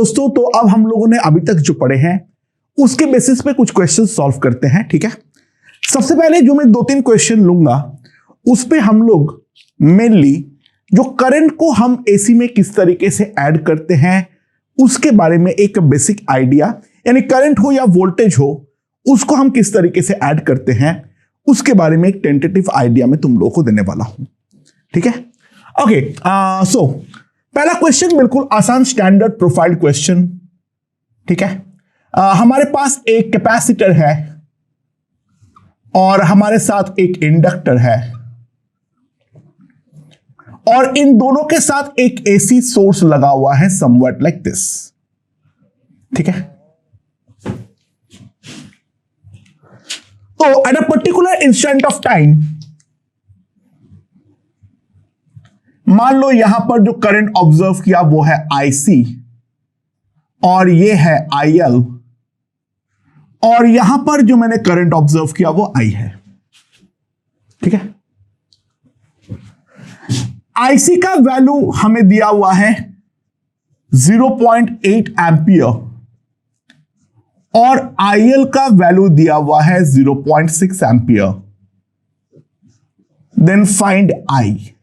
दोस्तों, तो अब हम लोगों ने अभी तक जो पढ़े हैं उसके बेसिस पे कुछ क्वेश्चन सॉल्व करते हैं। ठीक है, सबसे पहले जो मैं 2-3 क्वेश्चन लूंगा उस पे हम लोग मेनली जो करंट को हम एसी में किस तरीके से ऐड करते हैं उसके बारे में एक बेसिक आइडिया, यानी करंट हो या वोल्टेज हो उसको हम किस तरीके से ऐड करते हैं उसके बारे में एक टेंटेटिव आइडिया मैं तुम लोगों को देने वाला हूं। ठीक है, ओके। सो पहला क्वेश्चन बिल्कुल आसान स्टैंडर्ड प्रोफाइल क्वेश्चन। ठीक है, हमारे पास एक कैपेसिटर है और हमारे साथ एक इंडक्टर है और इन दोनों के साथ एक एसी सोर्स लगा हुआ है समवट लाइक दिस। ठीक है, तो at a particular instant of time मान लो यहां पर जो करंट ऑब्जर्व किया वो है आईसी और ये है आईएल और यहां पर जो मैंने करंट ऑब्जर्व किया वो आई है। ठीक है, आईसी का वैल्यू हमें दिया हुआ है 0.8 एम्पियर और आईएल का वैल्यू दिया हुआ है 0.6 ampere. Then find I.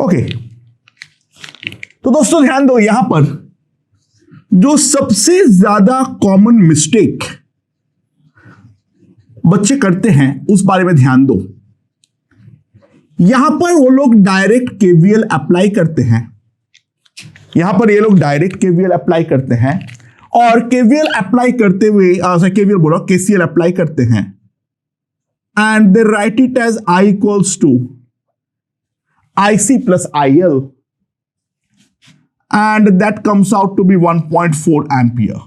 Okay, तो दोस्तों ध्यान दो, यहां पर जो सबसे ज्यादा कॉमन मिस्टेक बच्चे करते हैं उस बारे में ध्यान दो। यहां पर वो लोग डायरेक्ट केवीएल अप्लाई करते हैं, यहां पर ये लोग डायरेक्ट केवीएल अप्लाई करते हैं और केवीएल अप्लाई करते हुए केवीएल बोलो केसीएल अप्लाई करते हैं and they write it as I equals to IC plus IL and that comes out to be 1.4 ampere.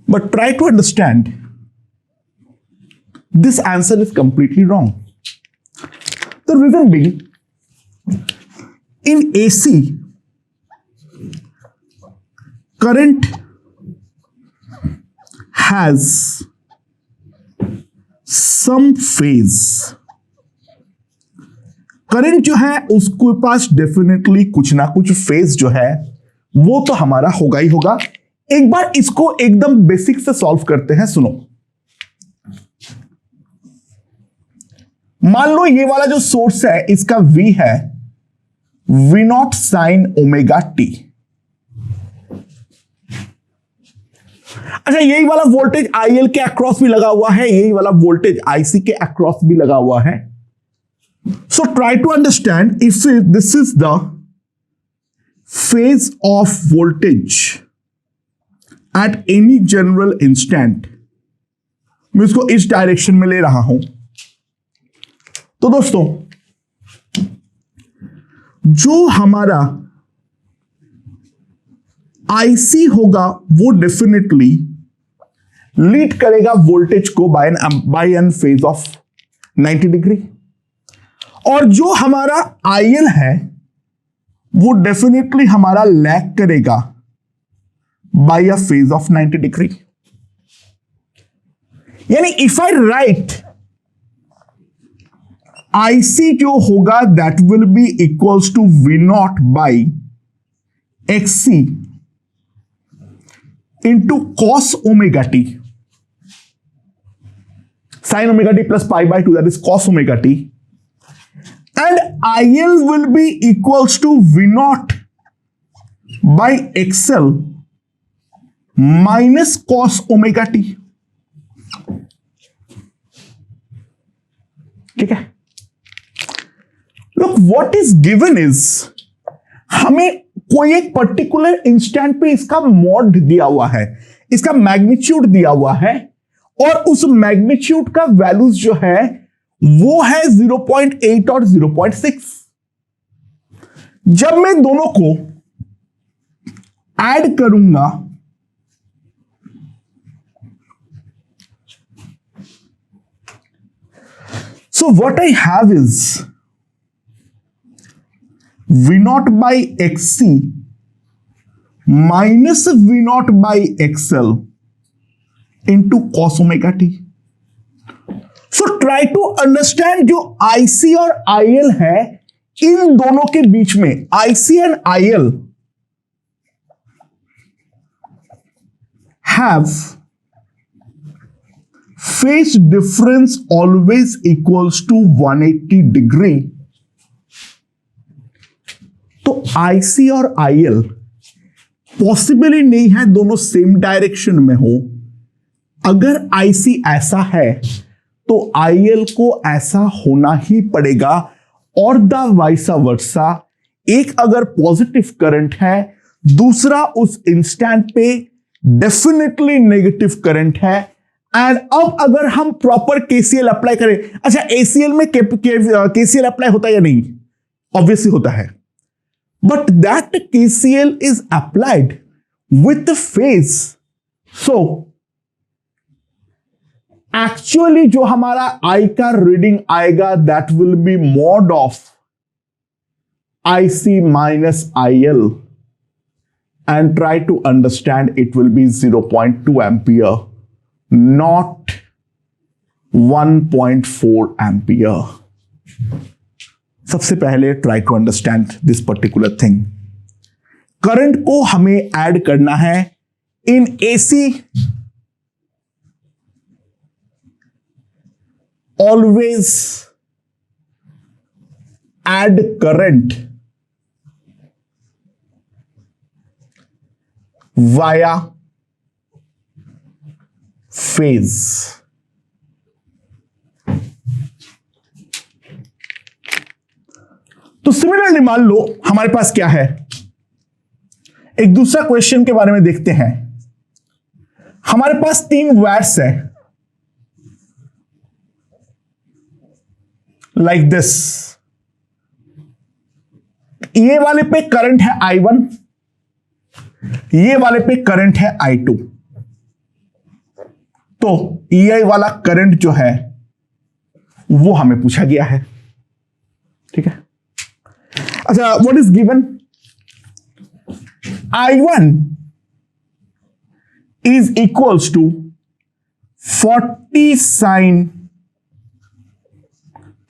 But try to understand, this answer is completely wrong. The reason being, in AC, current has some phase. Current जो है उसके पास definitely कुछ ना कुछ phase जो है वो तो हमारा होगा ही होगा। एक बार इसको एकदम बेसिक से सॉल्व करते हैं। सुनो, मान लो ये वाला जो सोर्स है इसका V है V0 sin ओमेगा टी। अच्छा, यही वाला वोल्टेज IL के अक्रॉस भी लगा हुआ है, यही वाला वोल्टेज IC के अक्रॉस भी लगा हुआ है। So try to understand if this is the phase of voltage at any general instant। मैं इसको इस डायरेक्शन में ले रहा हूं। तो दोस्तों जो हमारा IC होगा वो डेफिनेटली लीड करेगा वोल्टेज को by an phase of 90 degree और जो हमारा आईएल है वो डेफिनेटली हमारा लैग करेगा by a phase of 90 degree. यानी इफ आई राइट आईसी जो होगा that will be equals to V0 by XC into cos omega t sine omega t plus pi by 2 that is cos omega t and IL will be equals to V0 by XL minus cos omega t। ठीक है, look what is given is हमें कोई एक particular instant पे इसका mod दिया हुआ है, इसका मैग्नीट्यूड दिया हुआ है और उस मैग्नीट्यूड का वैल्यूज जो है वो है 0.8 और 0.6। जब मैं दोनों को ऐड करूंगा so what I have is V0 by XC minus V0 by XL into cos omega t। So try to understand जो IC और IL है इन दोनों के बीच में IC and IL have phase difference always equals to 180 degree, तो IC और IL possible ही नहीं है दोनों सेम डायरेक्शन में हो। अगर IC ऐसा है तो IL को ऐसा होना ही पड़ेगा, और द वाइसा वर्सा। एक अगर पॉजिटिव करंट है, दूसरा उस इंस्टेंट पे डेफिनेटली नेगेटिव करंट है। एंड अब अगर हम प्रॉपर KCL अप्लाई करें, अच्छा ACL में KCL अप्लाई होता है या नहीं? ऑब्वियसली होता है, but that KCL is applied with the phase. So actually जो हमारा I का रीडिंग आएगा that will be mod of IC minus IL, and try to understand it will be 0.2 ampere, not 1.4 ampere. सबसे पहले try to understand this particular thing. Current को हमें add करना है in AC, always add current via phase. तो similarly मान लो हमारे पास क्या है, एक दूसरा क्वेश्चन के बारे में देखते हैं। हमारे पास 3 वायर्स है लाइक दिस। ये वाले पे करंट है I1, ये वाले पे करंट है I2। तो EI वाला करंट जो है वो हमें पूछा गया है, ठीक है। अच्छा, what is given? I1 is equals to 40 sin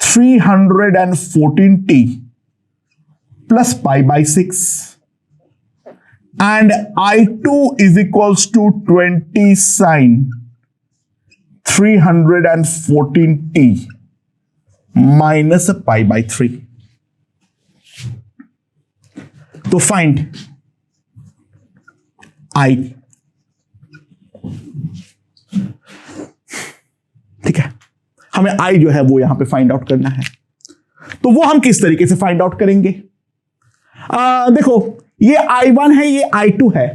314t plus pi by 6, and I2 is equals to 20 sin 314t minus pi by 3. तो फाइंड I, ठीक है। हमें I जो है वो यहां पे फाइंड आउट करना है। तो वो हम किस तरीके से फाइंड आउट करेंगे? देखो, ये I1 है, ये I2 है,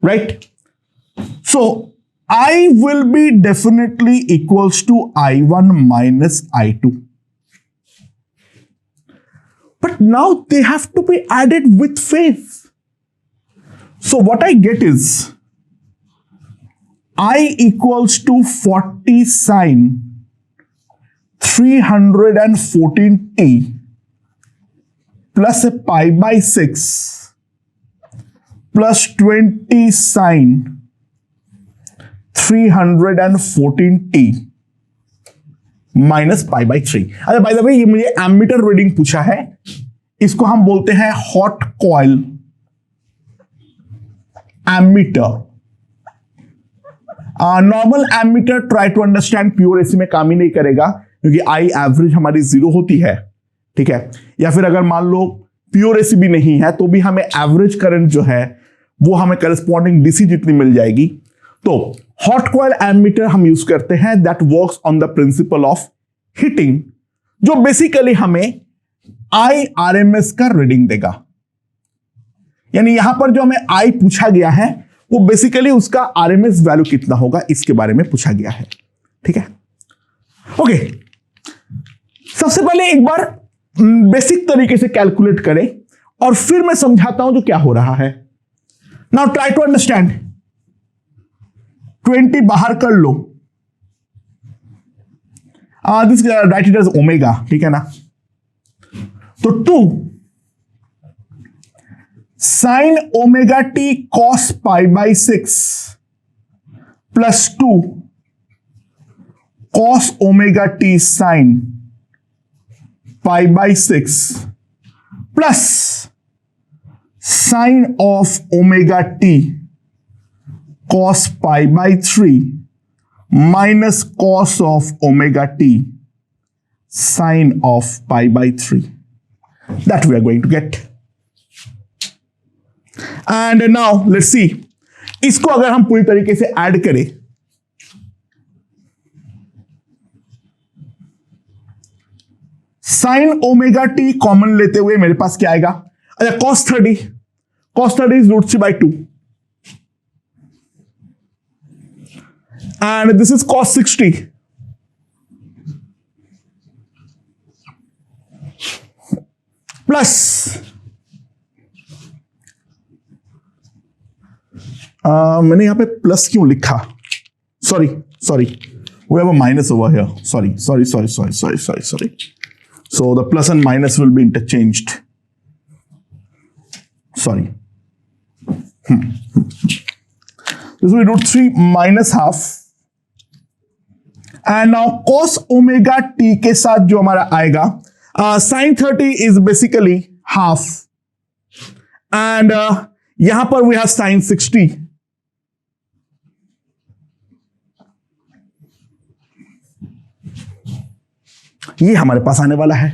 right? So I will be definitely equals to I1 minus I2. But now they have to be added with phase. So what I get is I equals to 40 sin 314t plus a pi by 6 plus 20 sin 314t minus pi by 3। अच्छा, by the वे, ये मुझे ammeter reading पूछा है, इसको हम बोलते हैं hot coil ammeter. Normal ammeter try to understand pure AC में काम ही नहीं करेगा, क्योंकि आई एवरेज हमारी 0 होती है, ठीक है। या फिर अगर मान लो प्योर एसी भी नहीं है तो भी हमें एवरेज करंट जो है वो हमें करस्पॉन्डिंग डीसी जितनी मिल जाएगी। तो हॉट कॉइल एमीटर हम यूज करते हैं that works on the principle of heating, जो बेसिकली हमें IRMS का रीडिंग देगा। यानी यहां पर जो हमें I पूछा गया है वो बेसिकली उसका RMS वैल्यू कितना होगा इसके बारे में पूछा गया है, ठीक है। ओके, सबसे पहले एक बार बेसिक तरीके से कैलकुलेट करें और फिर मैं समझाता हूं जो क्या हो रहा है। Now try to understand. 20 बाहर कर लो, this right it as omega, ठीक है ना। तो 2 sine omega t cos pi by 6 plus 2 cos omega t sine pi by 6 plus sine of omega t cos pi by 3 minus cos of omega t sine of pi by 3. That we are going to get. And now let's see. इसको अगर हम पूरी तरीके से add करें, sign omega T common लेते हुए मेरे पास क्या आएगा? अच्छा, cos 30 is √3/2 and this is cos 60 plus मैंने यहां पे प्लस क्यों लिखा? Sorry we have a minus over here. Sorry. So the plus and minus will be interchanged. Sorry. This will be √3 minus half. And now cos omega t के साथ जो हमारा आएगा, sin 30 is basically half. And यहां पर we have sin 60. ये हमारे पास आने वाला है.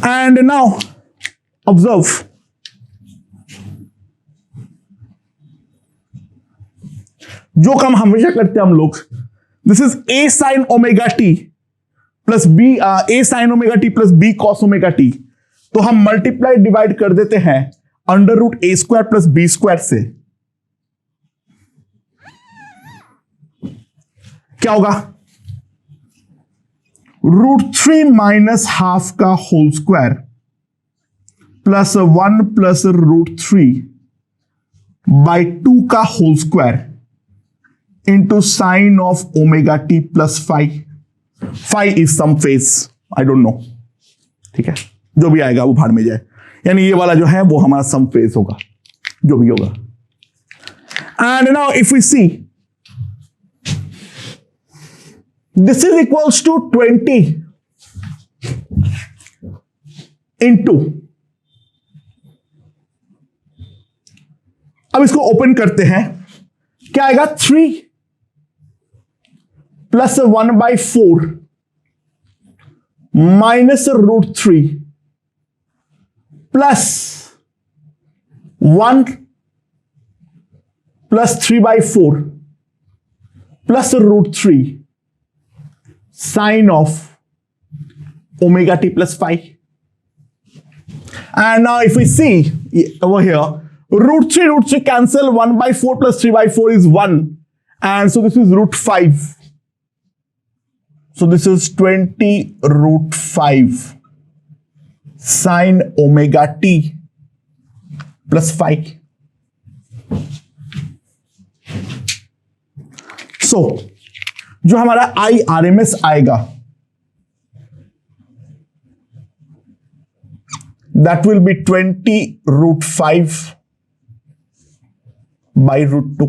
And now observe. जो काम हमेशा करते हैं हम लोग, this is a sin omega t plus b, a sin omega t plus b cos omega T. तो हम मल्टीप्लाई डिवाइड कर देते हैं √a² प्लस b² से. क्या होगा? √3 माइनस हाफ का होल स्क्वायर प्लस 1 प्लस √3/2 का whole square into sine of omega t plus phi is some phase, I don't know. ठीक है, जो भी आएगा वो भाड़ में जाए. यानी ये वाला जो है वो हमारा सम फेज होगा, जो भी होगा. And now if we see, this is equals to 20 into, अब इसको ओपन करते हैं, क्या आएगा? 3 plus 1/4 minus √3 plus 1 plus 3/4 plus √3 sin of omega t plus phi. And now if we see over here, √3 cancel, 1/4 plus 3/4 is 1, and so this is √5. So this is 20 √5 sin omega t plus phi. So जो हमारा IRMS आएगा, that will be 20 √5 by √2.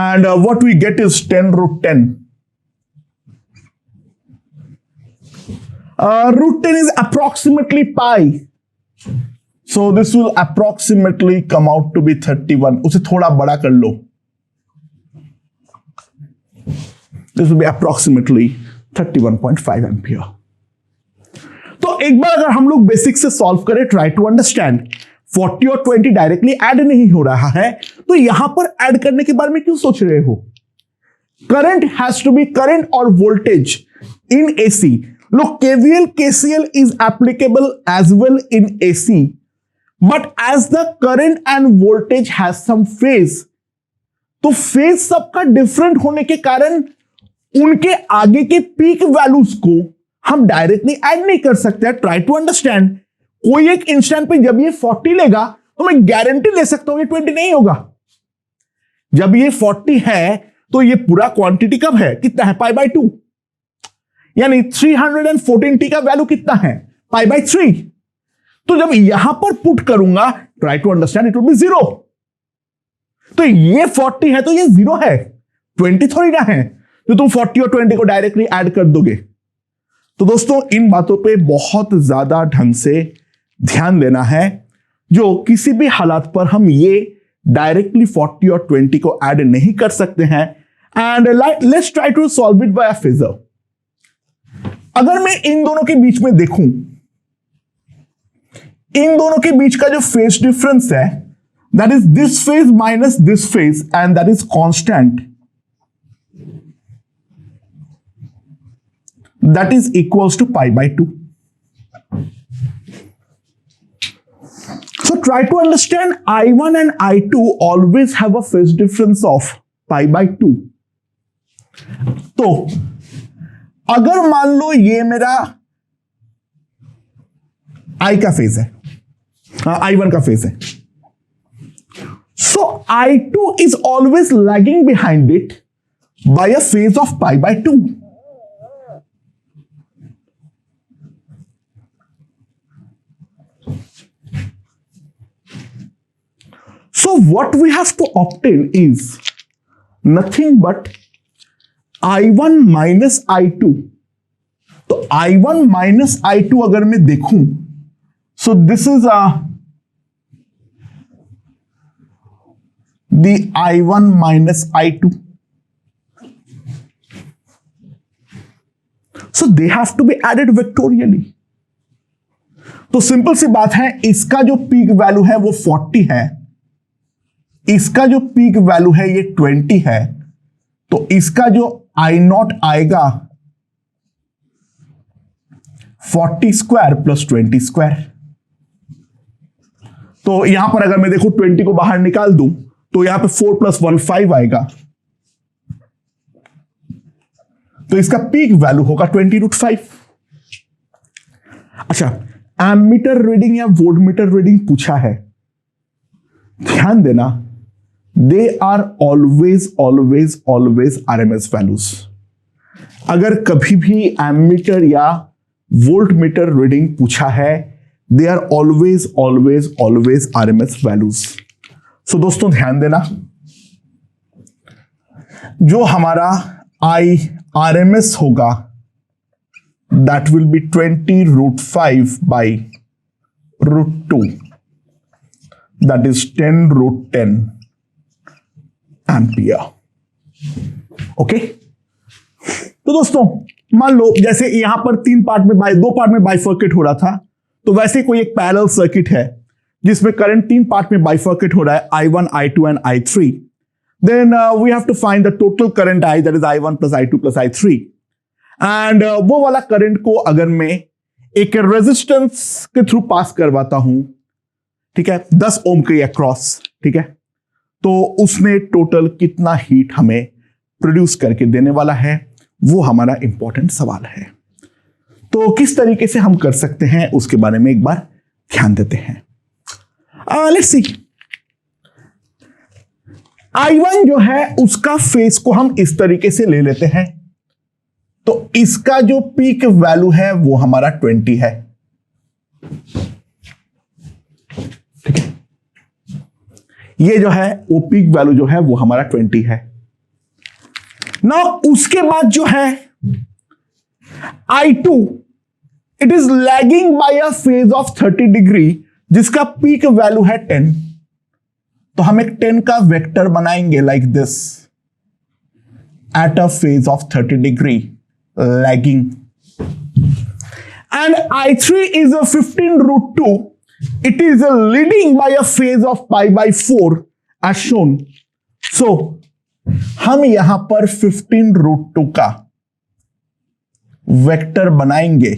And what we get is 10 √10. √10 is approximately pi. So this will approximately come out to be 31. उसे थोड़ा बड़ा कर लो. This will be approximately 31.5 ampere. तो एक बार अगर हम लोग बेसिक से सॉल्व करें, ट्राई टू अंडरस्टैंड, 40 और 20 डायरेक्टली ऐड नहीं हो रहा है, तो यहां पर ऐड करने के बारे में क्यों सोच रहे हो? Current has to be current और voltage in AC. Look, KVL, KCL is applicable as well in AC, but as the current and voltage has some phase, तो फेज सबका डिफरेंट होने के कारण उनके आगे के पीक वैल्यूज को हम डायरेक्टली ऐड नहीं कर सकते. Try to understand. कोई एक इंस्टेंट पे जब ये 40 लेगा तो मैं गारंटी ले सकता हूं ये 20 नहीं होगा. जब ये 40 है तो ये पूरा क्वांटिटी कब है? कितना है? π/2. यानी 314t का वैल्यू कितना है? π/3. तो जब यहां पर पुट करूंगा, try to understand, it will be 0. तो ये 40 है तो ये 0 है, 20 थोड़ी ना है. तो तुम 40 और 20 को डायरेक्टली ऐड कर दोगे, तो दोस्तों इन बातों पे बहुत ज्यादा ढंग से ध्यान देना है, जो किसी भी हालात पर हम ये डायरेक्टली 40 और 20 को ऐड नहीं कर सकते हैं। And let's try to solve it by a phasor. अगर मैं इन दोनों के बीच में देखूं, इन दोनों के बीच का जो फेज डिफरेंस है, that is this phase minus this phase, and that is constant, that is equals to pi by 2. So try to understand, I1 and I2 always have a phase difference of pi by 2. तो अगर मान लो ये मेरा I का phase है, I1 का phase है, so I2 is always lagging behind it by a phase of pi by 2. So what we have to obtain is nothing but I1 minus I2. तो I1 minus I2 अगर मैं देखूं, so this is the I1 minus I2. So they have to be added vectorially. तो simple सी बात है, इसका जो peak value है वो 40 है, इसका जो पीक वैल्यू है ये 20 है, तो इसका जो I0 आएगा 40 स्क्वायर प्लस 20 स्क्वायर। तो यहां पर अगर मैं देखूं 20 को बाहर निकाल दूं तो यहां पे 4 प्लस 1 5 आएगा, तो इसका पीक वैल्यू होगा 20√5। अच्छा, एमीटर रीडिंग या वोल्टमीटर रीडिंग पूछा है, ध्यान देना, they are always always always RMS values. अगर कभी भी एमीटर या वोल्टमीटर रीडिंग पूछा है, they are always always always RMS values. So दोस्तों ध्यान देना, जो हमारा RMS होगा that will be 20√5 by √2, that is 10√10 ampere. Okay, तो दोस्तों मान लो जैसे यहां पर दो पार्ट में बाइफर्केट हो रहा था, तो वैसे कोई एक पैरेलल सर्किट है जिसमें करंट 3 पार्ट में बाइफर्केट हो रहा है, I1, I2 and I3। Then we have to find the total current I, that is I1 plus I2 plus I3। And वो वाला करंट को अगर मैं एक रेजिस्टेंस के थ्रू पास करवाता हूं, ठीक है, 10 ओम के अक्रॉस, ठीक है, तो उसने टोटल कितना हीट हमें प्रोड्यूस करके देने वाला है, वो हमारा इंपॉर्टेंट सवाल है। तो किस तरीके से हम कर सकते हैं उसके बारे में एक बार ध्यान देते हैं। लेट्स सी, I1 जो है उसका फेज को हम इस तरीके से ले लेते हैं, तो इसका जो पीक वैल्यू है वो हमारा 20 है, ठीक है, ये जो है वो पीक वैल्यू जो है वो हमारा 20 है ना। उसके बाद जो है I2, it is lagging by a phase of 30 degree, जिसका पीक वैल्यू है 10। तो हम एक 10 का वेक्टर बनाएंगे like this, at a phase of 30 degree lagging. And I3 is a 15√2, it is leading by a phase of pi by 4 as shown. So हम यहां पर 15√2 का वेक्टर बनाएंगे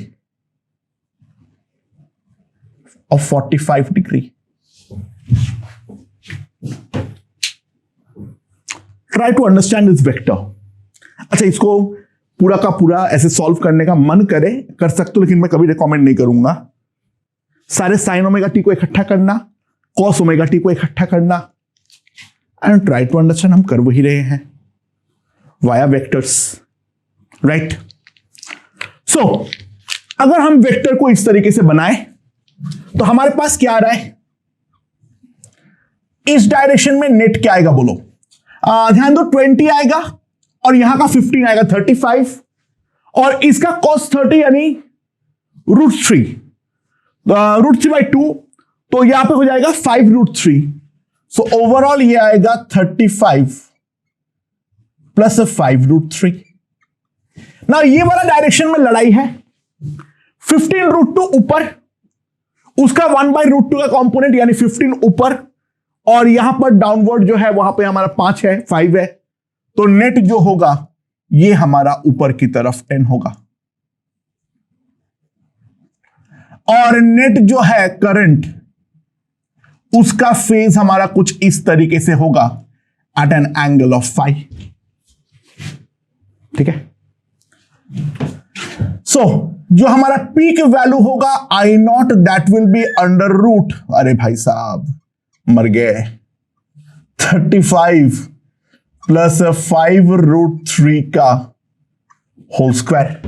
of 45 degree. Try to understand this vector. अच्छा, इसको पूरा का पूरा ऐसे सॉल्व करने का मन करे कर सकते हो, लेकिन मैं कभी रिकमेंड नहीं करूंगा। सारे साइन ओमेगा टी को इकट्ठा करना, कॉस ओमेगा टी को इकट्ठा करना, एंड ट्राई टू अंडरस्टैंड, हम कर वही रहे हैं वाया वेक्टर्स, राइट। सो अगर हम वेक्टर को इस तरीके से बनाएं तो हमारे पास क्या आ रहा है, इस डायरेक्शन में नेट क्या आएगा बोलो, ध्यान दो, 20 आएगा और यहां का 15 आएगा 35, और इसका cos 30 यानी √3, √3/2, तो यहां पे हो जाएगा 5√3। सो ओवरऑल ये आएगा 35 प्लस 5√3। ना ये वाला डायरेक्शन में लड़ाई है, 15√2 ऊपर, उसका 1/√2 का कंपोनेंट यानी 15 ऊपर, और यहां पर डाउनवर्ड जो है वहां पे हमारा 5 है, 5 है, तो नेट जो होगा ये हमारा ऊपर की तरफ 10 होगा। और नेट जो है करंट, उसका फेज हमारा कुछ इस तरीके से होगा एट एन एंगल ऑफ 5। ठीक है। सो जो हमारा पीक वैल्यू होगा I0, that will be under root, अरे भाई साहब मर गए, 35 प्लस 5√3 का whole square,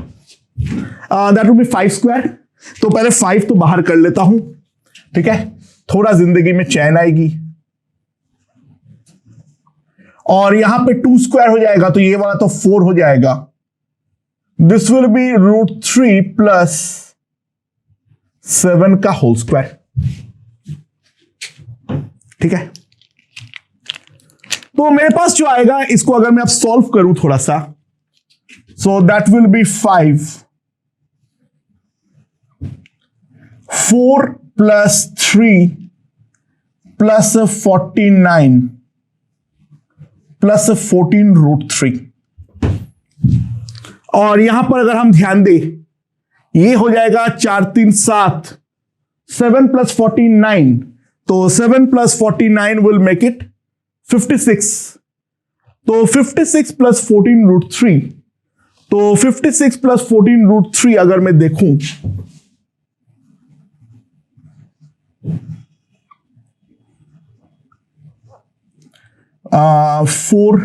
that will be 5 square. तो पहले 5 तो बाहर कर लेता हूं, ठीक है, थोड़ा जिंदगी में चैन आएगी। और यहां पे 2 स्क्वायर हो जाएगा, तो ये वाला तो 4 हो जाएगा। दिस विल बी √3 प्लस 7 का होल स्क्वायर। ठीक है। तो मेरे पास जो आएगा, इसको अगर मैं अब सॉल्व करूं थोड़ा सा, सो that will B 4 plus 3 plus 49 plus 14√3। और यहां पर अगर हम ध्यान दें, ये हो जाएगा 4 3 7, 7 प्लस 49, तो 7 प्लस 49 विल मेक इट 56। तो 56 प्लस 14√3, तो 56 प्लस 14√3 अगर मैं देखूं, फोर,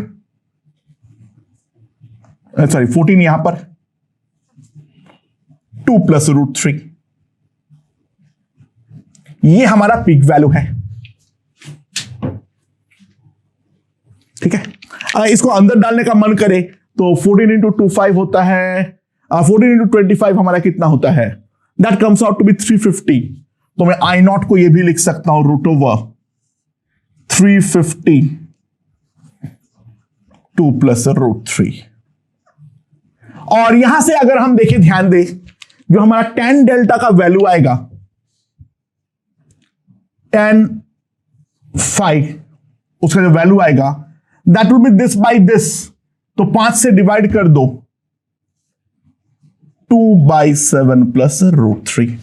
सॉरी 14 यहां पर, 2 प्लस √3, ये हमारा पीक वैल्यू है। ठीक है। इसको अंदर डालने का मन करे तो 14 इंटू 2 5 होता है, 14 इंटू 25 हमारा कितना होता है, that comes out to be 350। तो मैं I0 को ये भी लिख सकता हूं √350 2 प्लस √3। और यहां से अगर हम देखें, ध्यान दें, जो हमारा tan डेल्टा का वैल्यू आएगा, tan 5, उसका जो वैल्यू आएगा that will B this by this, तो 5 से डिवाइड कर दो, 2/7 प्लस √3।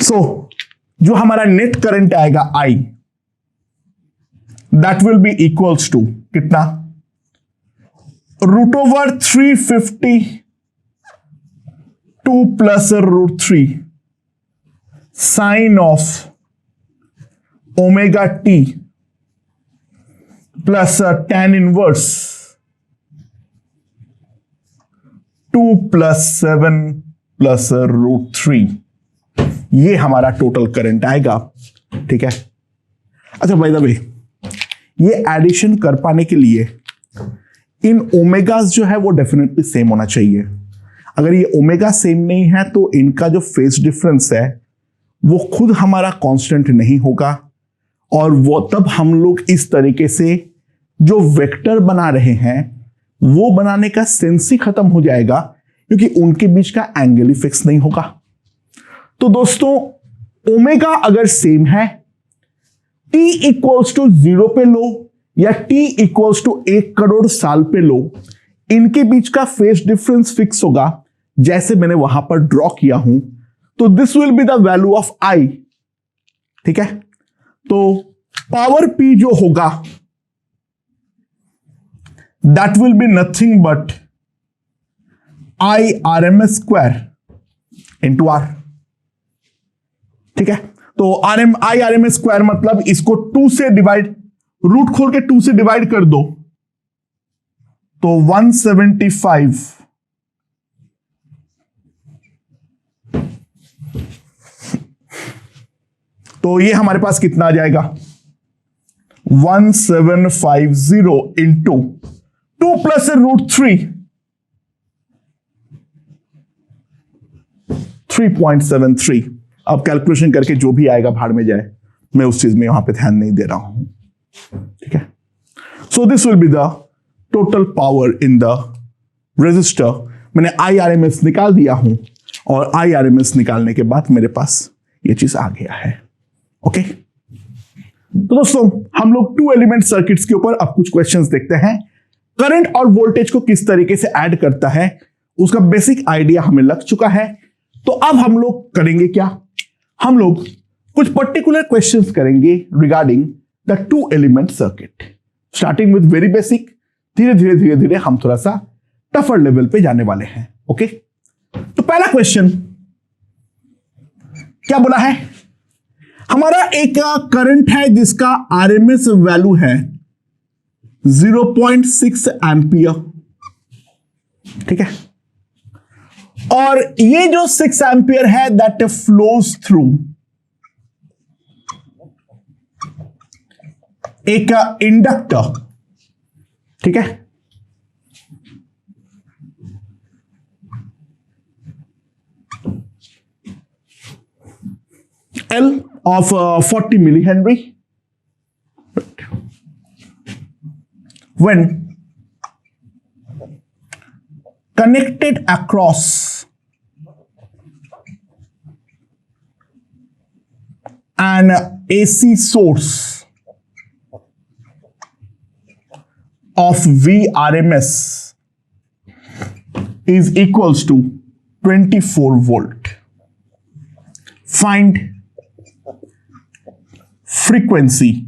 सो जो हमारा नेट करंट आएगा I, that will be equals to कितना, √350 2 plus √3 sine of omega t plus tan inverse 2 plus 7 plus √3, ये हमारा टोटल करंट आएगा। ठीक है। अच्छा बाय द वे, ये एडिशन कर पाने के लिए इन ओमेगास जो है वो डेफिनेटली सेम होना चाहिए। अगर ये ओमेगा सेम नहीं है तो इनका जो फेज डिफरेंस है वो खुद हमारा कांस्टेंट नहीं होगा, और वो तब हम लोग इस तरीके से जो वेक्टर बना रहे हैं वो बनाने का सेंस ही खत्म हो जाएगा, क्योंकि उनके बीच का एंगल ही फिक्स नहीं होगा। तो दोस्तों, ओमेगा अगर सेम है, t इक्वल्स टू 0 पे लो या t इक्वल्स टू 1 करोड़ साल पे लो, इनके बीच का फेज डिफरेंस फिक्स होगा, जैसे मैंने वहां पर ड्रॉ किया हूं। तो this will be the value of I। ठीक है। तो पावर P जो होगा that will be nothing but I RMS square into R। ठीक है। तो I RMS स्क्वायर मतलब इसको 2 से डिवाइड, रूट खोल के 2 से डिवाइड कर दो, तो 175 तो ये हमारे पास कितना आ जाएगा, 1750 इंटू 2 प्लस √3 3.73। अब कैलकुलेशन करके जो भी आएगा भाड़ में जाए, मैं उस चीज में यहां पे ध्यान नहीं दे रहा हूं, ठीक है। So this will be the total power in the resistor. मैंने IRMS निकाल दिया हूं और IRMS निकालने के बाद मेरे पास ये चीज आ गया है। ओके, तो दोस्तों हम लोग 2 एलिमेंट सर्किट्स के ऊपर अब कुछ क्वेश्चंस देखते हैं। करंट और वोल्टेज को किस तरीके से ऐड करता है उसका बेसिक आइडिया हमें लग चुका है। तो अब हम लोग करेंगे क्या, हम लोग कुछ पर्टिकुलर क्वेश्चंस करेंगे regarding the 2 element circuit, starting with very basic. धीरे धीरे हम थोड़ा सा टफर लेवल पे जाने वाले हैं। ओके, तो पहला क्वेश्चन क्या बोला है, हमारा एक करंट है जिसका RMS वैल्यू है 0.6 एम्पियर, ठीक है, और ये जो 6 एम्पियर है दैट फ्लोज थ्रू एक इंडक्टर, ठीक है, L of 40 millihenry when connected across an AC source of VRMS is equals to 24 volt. Find frequency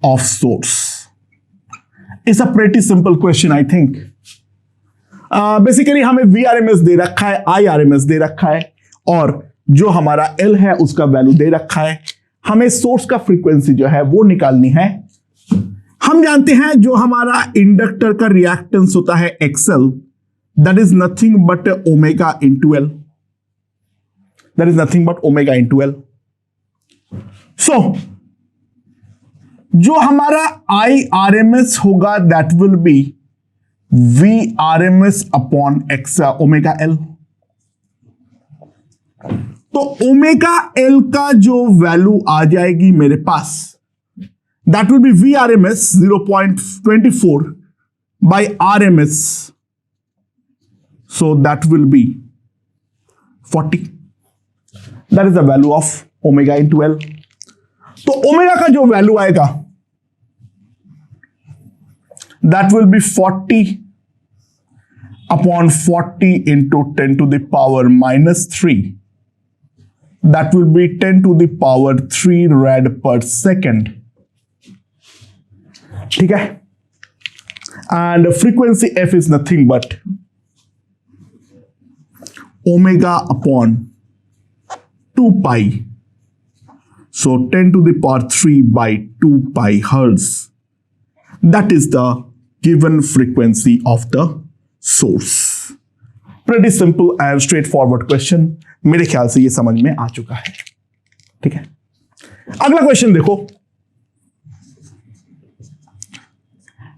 of source. It's a pretty simple question, I think. Basically हमें VRMS दे रखा है, IRMS दे रखा है, और जो हमारा L है उसका वैल्यू दे रखा है। हमें सोर्स का फ्रीक्वेंसी जो है वो निकालनी है। हम जानते हैं जो हमारा इंडक्टर का रिएक्टेंस होता है XL, that is nothing but omega into L, that is nothing but omega into L। So जो हमारा IRMS होगा that will be VRMS upon x omega L। तो ओमेगा L का जो वैल्यू आ जाएगी मेरे पास, that will be VRMS 0.24 by RMS, so that will be 40, that is the value of omega into L। तो ओमेगा का जो वैल्यू आएगा that will be 40 upon 40 into 10 to the power minus 3, that will be 10 to the power 3 rad per second, ठीक है, and frequency F is nothing but omega upon 2 pi, so 10 to the power 3 by 2 pi hertz, that is the given frequency of the source। Pretty simple and straightforward question, मेरे ख्याल से ये समझ में आ चुका है, ठीक है। अगला क्वेश्चन देखो,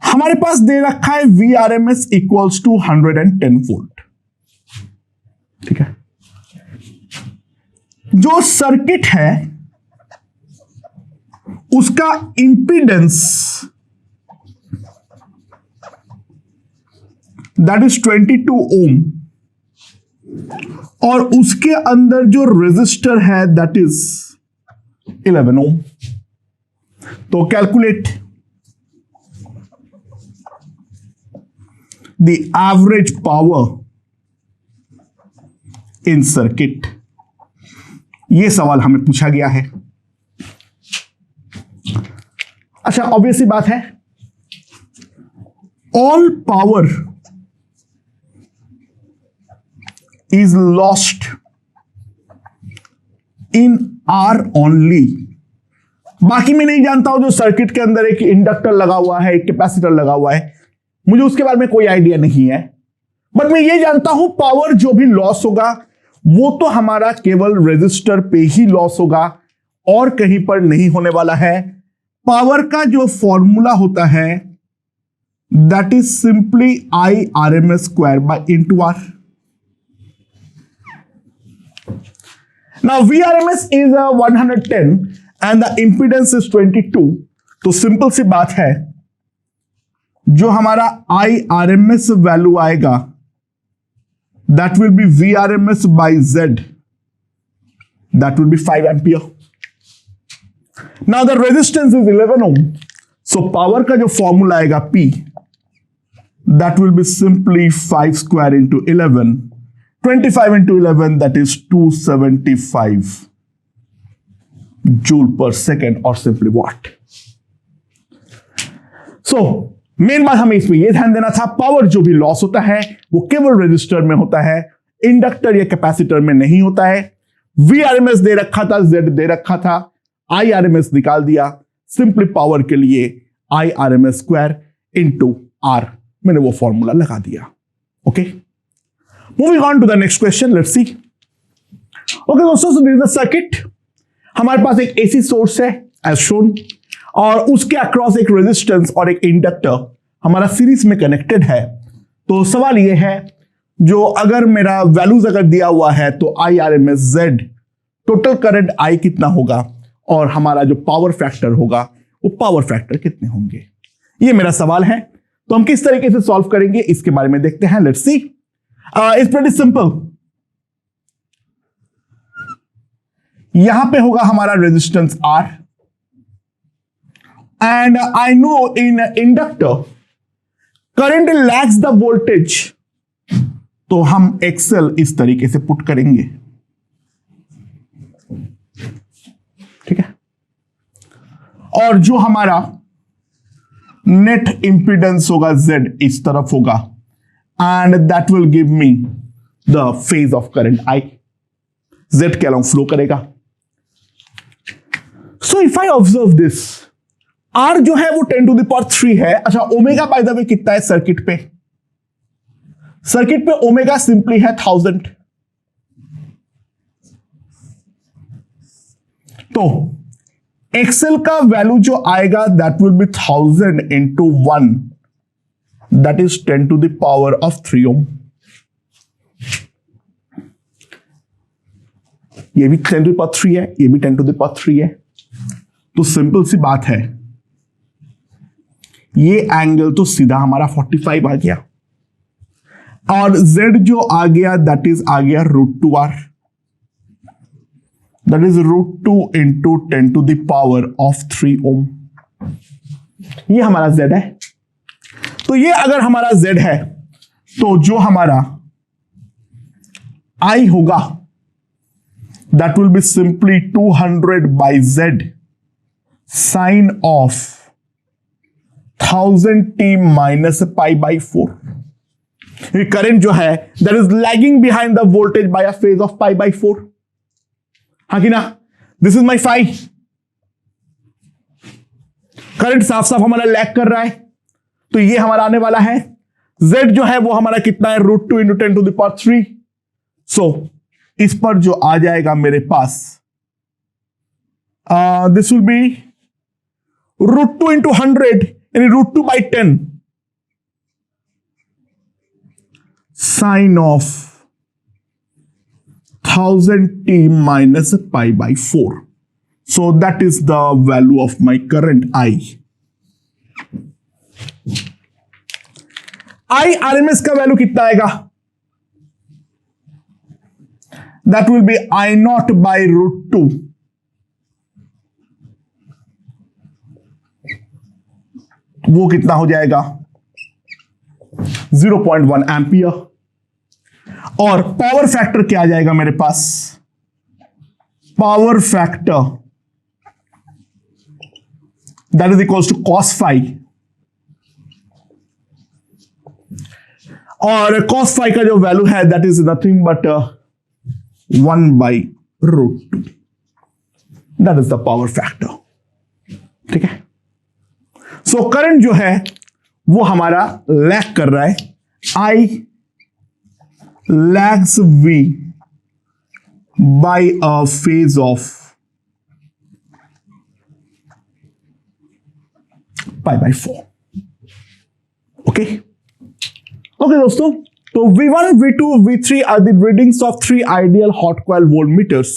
हमारे पास दे रखा है VRMS इक्वल्स टू 110 वोल्ट, ठीक है। जो सर्किट है उसका इंपीडेंस दैट इज 22 ओम, और उसके अंदर जो रेजिस्टर है दैट इज 11 ओम। तो calculate the average power in circuit, ये सवाल हमें पूछा गया है। अच्छा, ऑब्वियस सी बात है, all power is lost in R only। बाकी मैं नहीं जानता हूं, जो सर्किट के अंदर एक इंडक्टर लगा हुआ है, एक कैपेसिटर लगा हुआ है, मुझे उसके बारे में कोई आइडिया नहीं है, बट मैं ये जानता हूं पावर जो भी लॉस होगा वो तो हमारा केवल रेजिस्टर पे ही लॉस होगा और कहीं पर नहीं होने वाला है। पावर का जो फॉर्मूला होता है that is simply IRMS square by into R। Now VRMS is 110 and the impedance is 22. तो सिंपल सी बात है, जो हमारा IRMS वैल्यू आएगा that will be VRMS by Z, that will be 5 ampere. Now the resistance is 11 ohm, so power का जो formula आएगा P, that will be simply 5 square into 11, 25 into 11, that is 275 joule per second or simply watt. So main बात हमें इसमें यह ध्यान देना था, पावर जो भी लॉस होता है वो केवल रेजिस्टर में होता है, इंडक्टर या कैपेसिटर में नहीं होता है। VRMS दे रखा था, Z दे रखा था, IRMS निकाल दिया, सिंपली पावर के लिए IRMS स्क्वायर इंटू R, मैंने वो फॉर्मूला लगा दिया। Okay, moving on to the next question, let's see. Okay दोस्तों, so this is the circuit. हमारे पास एक AC सोर्स है एज शोन, और उसके अक्रॉस एक रेजिस्टेंस और एक इंडक्टर हमारा सीरीज में कनेक्टेड है। तो सवाल यह है, जो अगर मेरा वैल्यूज अगर दिया हुआ है तो IRMS Z, total current I कितना होगा और हमारा जो पावर फैक्टर होगा वो पावर फैक्टर कितने होंगे, ये मेरा सवाल है। तो हम किस तरीके से सॉल्व करेंगे इसके बारे में देखते हैं, let's C. It's pretty simple. यहां पे होगा हमारा resistance R, and I know in inductor current lags the voltage, तो हम XL इस तरीके से पुट करेंगे, ठीक है। और जो हमारा नेट इंपीडेंस होगा Z इस तरफ होगा, and that will give me the phase of current I, Z के along फ्लो करेगा। So if I observe this, R जो है वो 10 to the power 3 है। अच्छा, ओमेगा बाय द वे कितना है सर्किट पे? सर्किट पे ओमेगा सिंपली है 1000। तो एक्सेल का वैल्यू जो आएगा that will be 1000 into 1, that is 10 to the power of 3 ohm. ये भी 10 टू द पावर 3 है, ये भी 10 टू द पावर 3 है। तो सिंपल सी बात है, ये एंगल तो सीधा हमारा 45 आ गया, और Z जो आ गया दैट इज आ गया √2R, that is √2 into 10 to the power of 3 ohm. ये हमारा Z है। तो ये अगर हमारा Z है तो जो हमारा I होगा that will be simply 200 by Z sine of 1000t minus pi by 4। ये करंट जो है that is lagging behind the voltage by a phase of pi by 4, हाँ कि ना? This is my phi. Current साफ साफ हमारा लैग कर रहा है, तो ये हमारा आने वाला है। Z जो है वो हमारा कितना है? √2 into 10 to the power 3। So इस पर जो आ जाएगा मेरे पास, दिस विल बी √2 इंटू 100, यानी √2 by 10 sine of 1000t minus pi by 4। So that is the value of my current I। IRMS का वैल्यू कितना आएगा? That will B I0 by √2, वो कितना हो जाएगा? 0.1 एम्पियर। और पावर फैक्टर क्या आ जाएगा मेरे पास? Power factor that is equals to cos phi, और cos phi का जो वैल्यू है that is nothing but 1 by √2, that is the power factor, ठीक है। सो करंट जो है वो हमारा लैग कर रहा है, I lags V by a phase of pi by 4। Okay दोस्तों, तो V1, V2, V3 are the readings of 3 ideal hot coil voltmeters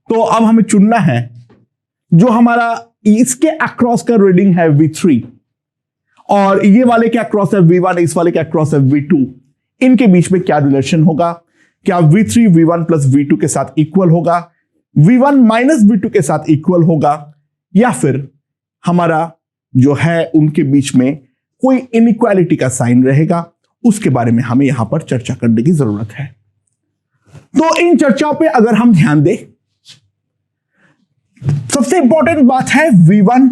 तो अब हमें चुनना है जो हमारा इसके अक्रॉस का रीडिंग है V3 और ये वाले के अक्रॉस है V1, इस वाले के अक्रॉस है V2, इनके बीच में क्या रिलेशन होगा? क्या V3 V1 प्लस V2 के साथ इक्वल होगा, V1 माइनस V2 के साथ इक्वल होगा, या फिर हमारा जो है उनके बीच में कोई इनइक्वालिटी का साइन रहेगा? उसके बारे में हमें यहां पर चर्चा करने की जरूरत है। तो इन चर्चाओं पे अगर हम ध्यान दें, सबसे इंपॉर्टेंट बात है V1,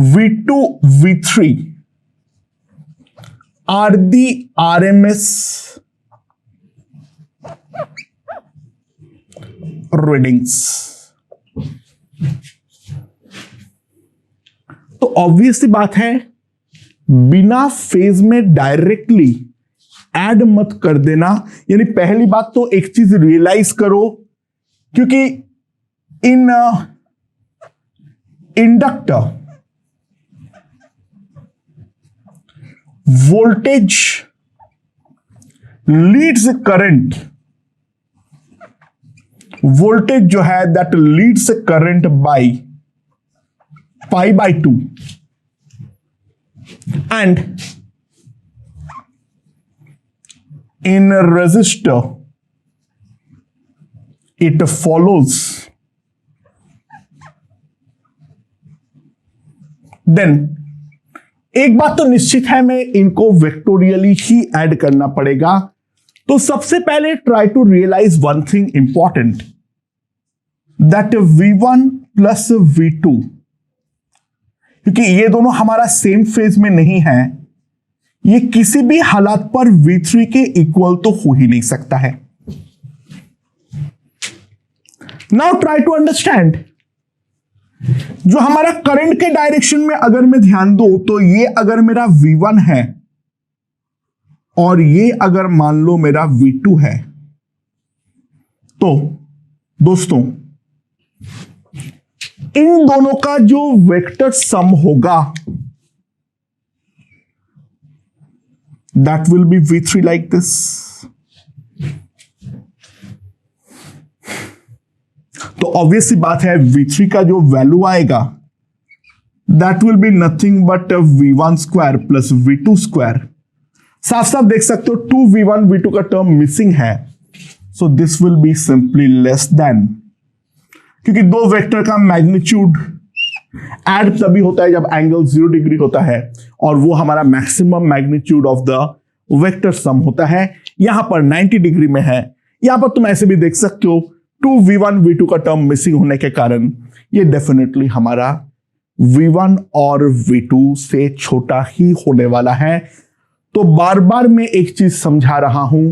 V2, V3 are the RMS readings. तो ऑब्वियस सी बात है, बिना फेज में डायरेक्टली ऐड मत कर देना। यानी पहली बात तो एक चीज रियलाइज करो, क्योंकि in inductor voltage leads current, voltage जो है that leads current by pi by 2 and in a resistor it follows, then एक बात तो निश्चित है, मैं इनको वेक्टोरियली ही ऐड करना पड़ेगा। तो सबसे पहले try to realize one thing important, that V1 plus V2, क्योंकि ये दोनों हमारा सेम फेज में नहीं है, ये किसी भी हालात पर V3 के इक्वल तो हो ही नहीं सकता है। नाउ ट्राई टू अंडरस्टैंड, जो हमारा करंट के डायरेक्शन में अगर मैं ध्यान दूं, तो ये अगर मेरा V1 है और ये अगर मान लो मेरा V2 है, तो दोस्तों इन दोनों का जो वेक्टर सम होगा that will be V3 like this. तो ऑब्वियस सी बात है, V3 का जो वैल्यू आएगा that will be nothing but V1 square plus V2 square. साफ साफ देख सकते हो 2V1 V2 का टर्म मिसिंग है, so this will be simply less than, क्योंकि दो वेक्टर का मैग्नीट्यूड ऐड तभी होता है जब एंगल 0 डिग्री होता है, और वो हमारा maximum magnitude of the vector sum होता है। यहां पर 90 डिग्री में है। यहां पर तुम ऐसे भी देख सकते हो 2V1 V2 का टर्म मिसिंग होने के कारण ये डेफिनेटली हमारा V1 और V2 से छोटा ही होने वाला है। तो बार बार मैं एक चीज समझा रहा हूं,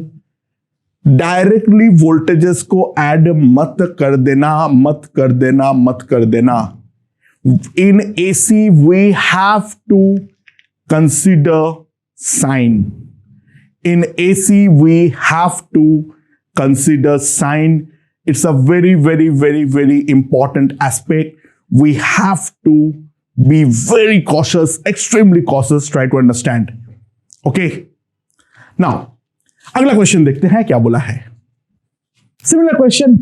डायरेक्टली वोल्टेजेस को ऐड मत कर देना, मत कर देना, मत कर देना। In AC we have to consider sign. In AC we have to consider sign. It's a very, very, very, very important aspect. We have to be very cautious, extremely cautious. Try to understand. Okay. Now, अगला question देखते हैं क्या बोला है। Similar question,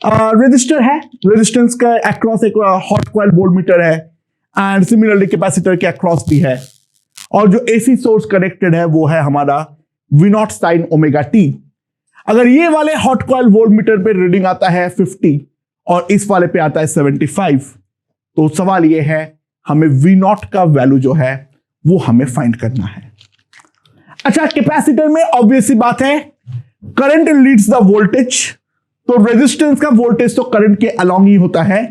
resistor है, resistance का across एक hot coil voltmeter है, एंड सिमिलरली कैपेसिटर के अक्रॉस भी है, और जो एसी सोर्स कनेक्टेड है वो है हमारा V0 साइन ओमेगा टी। अगर ये वाले हॉट कॉइल वोल्टमीटर पे रीडिंग आता है 50 और इस वाले पे आता है 75, तो सवाल ये है हमें V0 का वैल्यू जो है वो हमें फाइंड करना है। अच्छा, कैपेसिटर में ऑब्वियस सी बात है, करंट लीड्स द वोल्टेज, तो रेजिस्टेंस का वोल्टेज तो करंट के अलोंग ही होता है।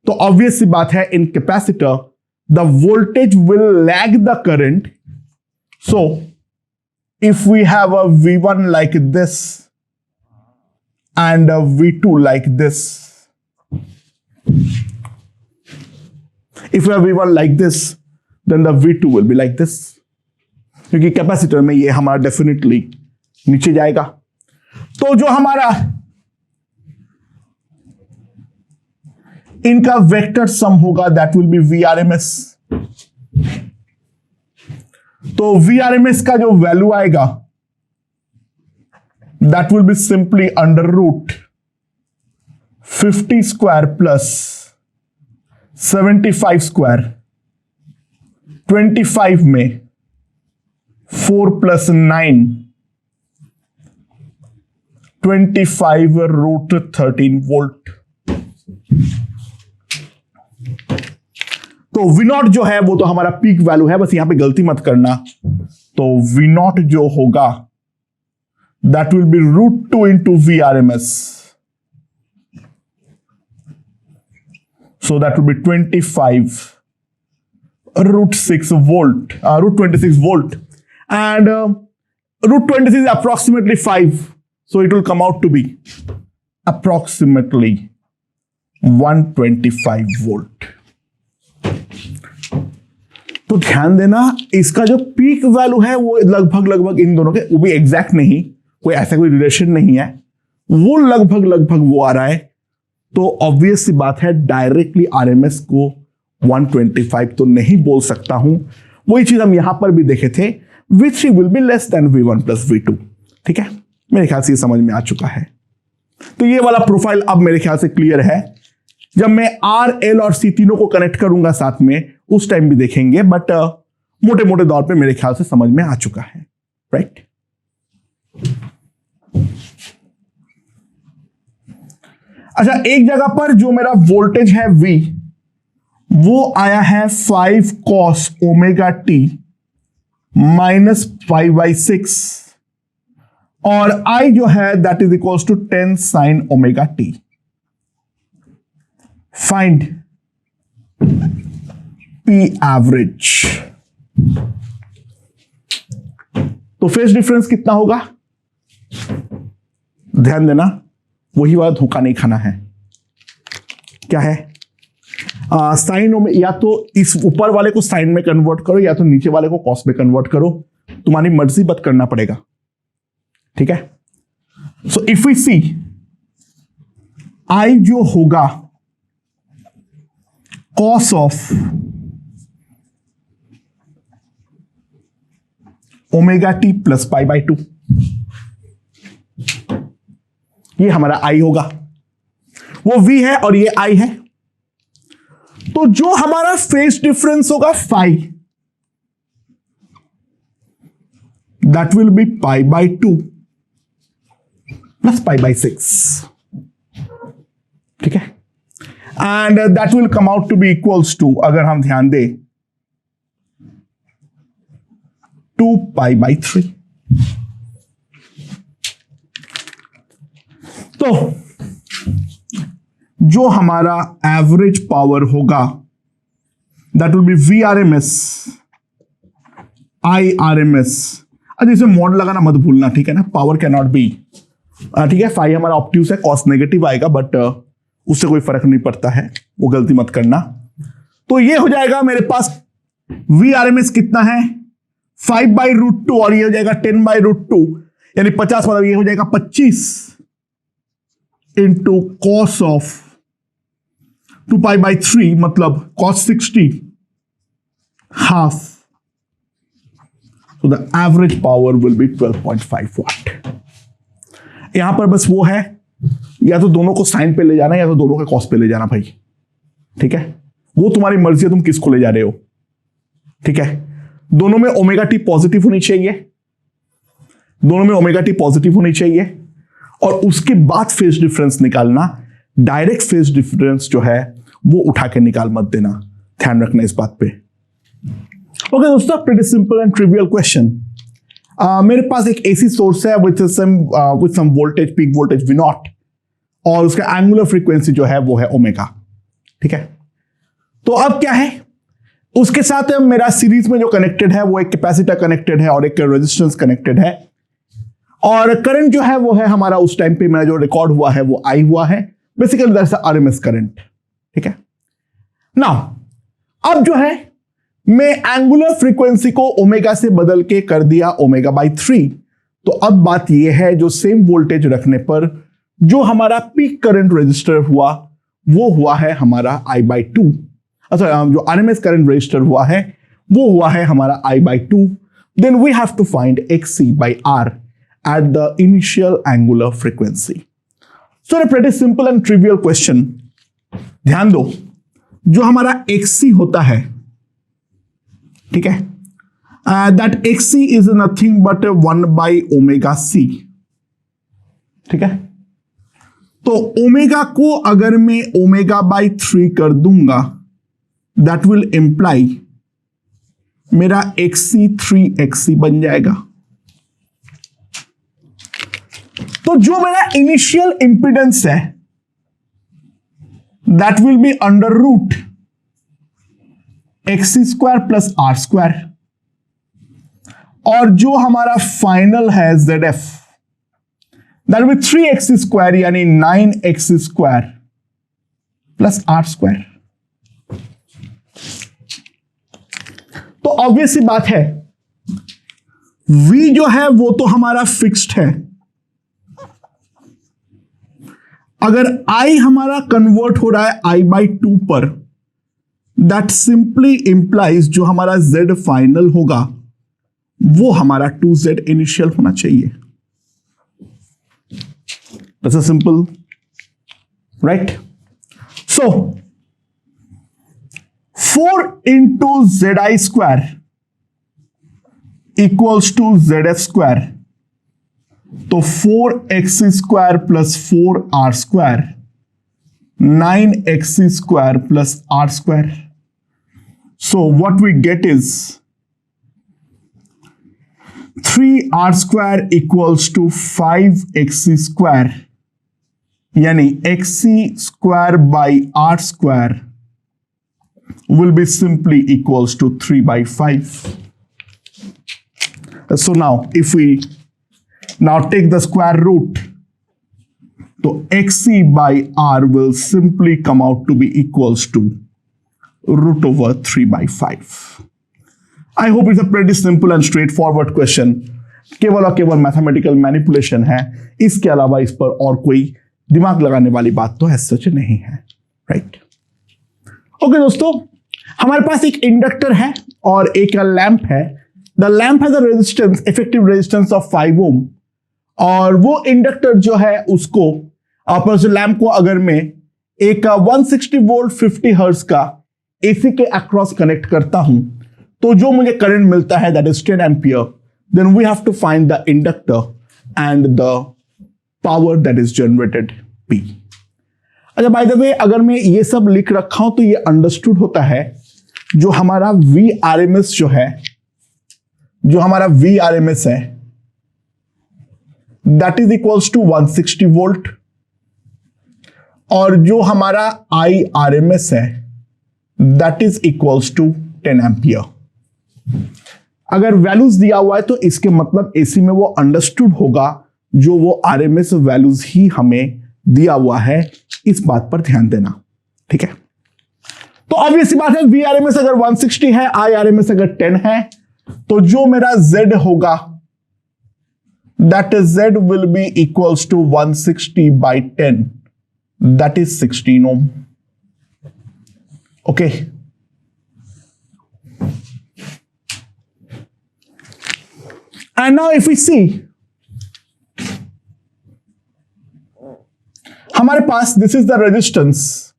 तो ऑब्वियस सी बात है, in capacitor the voltage will lag the current. So if we have a V1 like this and a V2 like this, if we have V1 like this then the V2 will be like this, क्योंकि capacitor में ये हमारा definitely नीचे जाएगा। तो जो हमारा इनका वेक्टर सम होगा दैट विल बी VRMS। तो VRMS का जो वैल्यू आएगा that will be simply under root 50 square plus 75 square 25 में 4 प्लस 9 25 रूट 13 वोल्ट। तो वी नॉट जो है वो तो हमारा पीक वैल्यू है, बस यहां पे गलती मत करना। तो वी नॉट जो होगा that will be √2 into V R M S, so that will be 25 √6 volt, √26 volt, and √26 is approximately 5, so it will come out to be approximately 125 volt। तो ध्यान देना, इसका जो पीक वैल्यू है वो लगभग इन दोनों के, वो भी एग्जैक्ट नहीं, कोई ऐसा कोई रिलेशन नहीं है, वो लगभग वो आ रहा है। तो ऑब्वियस सी बात है, डायरेक्टली आरएमएस को 125 तो नहीं बोल सकता हूं। वही चीज हम यहां पर भी देखे थे, V3 will be less than V1 plus V2। ठीक है, मेरे ख्याल से ये समझ में आ चुका है। तो ये वाला प्रोफाइल अब मेरे ख्याल से क्लियर है। जब मैं R, L और C तीनों को कनेक्ट करूंगा साथ में, उस टाइम भी देखेंगे, बट मोटे मोटे तौर पे मेरे ख्याल से समझ में आ चुका है, राइट। अच्छा, एक जगह पर जो मेरा वोल्टेज है V, वो आया है 5 cos ओमेगा t माइनस 5/6, और I जो है that is equals to 10 sin omega t। Find P average. तो फेज डिफरेंस कितना होगा? ध्यान देना, वही वाला धोखा नहीं खाना है। क्या है? साइन में, या तो इस ऊपर वाले को साइन में कन्वर्ट करो, या तो नीचे वाले को कॉस में कन्वर्ट करो, तुम्हारी मर्जी, बट करना पड़ेगा। ठीक है, so if we see I जो होगा cos of omega t plus π/2, ये हमारा I होगा, वो V है और ये I है। तो जो हमारा फेज डिफरेंस होगा phi, that will be π/2 plus π/6। ठीक है, and that will come out to be equals to, अगर हम ध्यान दें, 2π/3। तो जो हमारा एवरेज पावर होगा that will be VRMS IRMS। अच्छा, इसमें मॉड लगाना मत भूलना, ठीक है ना, पावर कैन नॉट बी, ठीक है। फाई हमारा ऑब्ट्यूज है, कॉस नेगेटिव आएगा, बट उससे कोई फर्क नहीं पड़ता है, वो गलती मत करना। तो ये हो जाएगा मेरे पास VRMS कितना है, 5/√2, और ये हो जाएगा 10/√2, यानी 50, मतलब ये हो जाएगा 25 इंटू कॉस ऑफ 2π/3, मतलब cos 60 half. So the average power will be 12.5 watt। यहां पर बस वो है, या तो दोनों को साइन पे ले जाना है, या तो दोनों के कॉस पे ले जाना भाई। ठीक है, वो तुम्हारी मर्जी है, तुम किसको ले जा रहे हो। ठीक है, दोनों में ओमेगा टी पॉजिटिव होनी चाहिए, दोनों में ओमेगा टी पॉजिटिव होनी चाहिए, और उसके बाद फेज डिफरेंस निकालना। डायरेक्ट फेज डिफरेंस जो है वो उठा के निकाल मत देना, ध्यान रखना इस बात पे। ओके दोस्तों, pretty simple and trivial question. मेरे पास एक एसी सोर्स है with some voltage, peak voltage V0, और उसका एंगुलर फ्रीक्वेंसी जो है वो है ओमेगा। ठीक है, तो अब क्या है, उसके साथ मेरा सीरीज में जो कनेक्टेड है वो एक कैपेसिटर कनेक्टेड है और एक रेजिस्टेंस कनेक्टेड है, और करंट जो है वो है हमारा, उस टाइम पे मेरा जो रिकॉर्ड हुआ है वो I हुआ है, बेसिकली दैट्स आरएमएस करंट। ठीक है, नाउ अब जो है मैं एंगुलर फ्रीक्वेंसी को ओमेगा से बदल के कर दिया ω/3। तो अब बात यह है, जो सेम वोल्टेज रखने पर जो हमारा पीक करंट रजिस्टर हुआ वो हुआ है हमारा I/2। अच्छा, जो आरएमएस करंट रजिस्टर हुआ है वो हुआ है हमारा I/2। Then we have to find XC/R at the initial angular frequency। So pretty simple and trivial question. ध्यान दो, जो हमारा XC होता है, ठीक है, that XC is nothing but 1/ωc, ठीक है। तो ओमेगा को अगर मैं ω/3 कर दूंगा, दैट विल इंप्लाई मेरा XC 3XC बन जाएगा। तो जो मेरा इनिशियल इंपिडेंस है that will be under root XC² plus R², और जो हमारा फाइनल है ZF that will B 3XC² यानी 9XC² प्लस R²। तो ऑब्वियस सी बात है, V जो है वो तो हमारा फिक्स्ड है। अगर I हमारा कन्वर्ट हो रहा है I/2 पर, दैट सिंपली इंप्लाइज जो हमारा Z फाइनल होगा वो हमारा 2Z इनिशियल होना चाहिए। That's simple, right? So 4 into Zi² equals to ZF²। तो 4XC² plus 4R², 9XC² plus R²। So what we get is 3R² equals to 5XC², यानी XC² by R² will be simply equals to 3/5. So now if we now take the square root, so XC by R will simply come out to be equals to √3/5. I hope it's a pretty simple and straightforward question. केवल और केवल mathematical manipulation है, इसके अलावा इस पर और कोई दिमाग लगाने वाली बात तो ऐसा सच नहीं है, राइट? ओके दोस्तों, हमारे पास एक इंडक्टर है और एक लैंप है। The lamp has a resistance, effective resistance of 5 ओम, और वो इंडक्टर जो है उसको लैंप को अगर मैं एक 160 वोल्ट 50 हर्ट्ज का एसी के अक्रॉस कनेक्ट करता हूं, तो जो मुझे करंट मिलता है that is 10 ampere. Then we have to find the inductor and the power that is generated P। अच्छा, बाय द वे, अगर मैं ये सब लिख रखा हूं तो ये अंडरस्टूड होता है जो हमारा Vrms जो है, जो हमारा Vrms है that is equals to 160 volt, और जो हमारा Irms है that is equals to 10 ampere. अगर वैल्यूज दिया हुआ है तो इसके मतलब एसी में वो अंडरस्टूड होगा जो वो RMS वैल्यूज ही हमें दिया हुआ है, इस बात पर ध्यान देना, ठीक है? तो ऑब्वियस बात है, Vrms अगर 160 है, Irms अगर 10 है, तो जो मेरा Z होगा that is Z will be equals to 160/10, that is 16 ohm. Okay, and now if we see, हमारे पास this is the resistance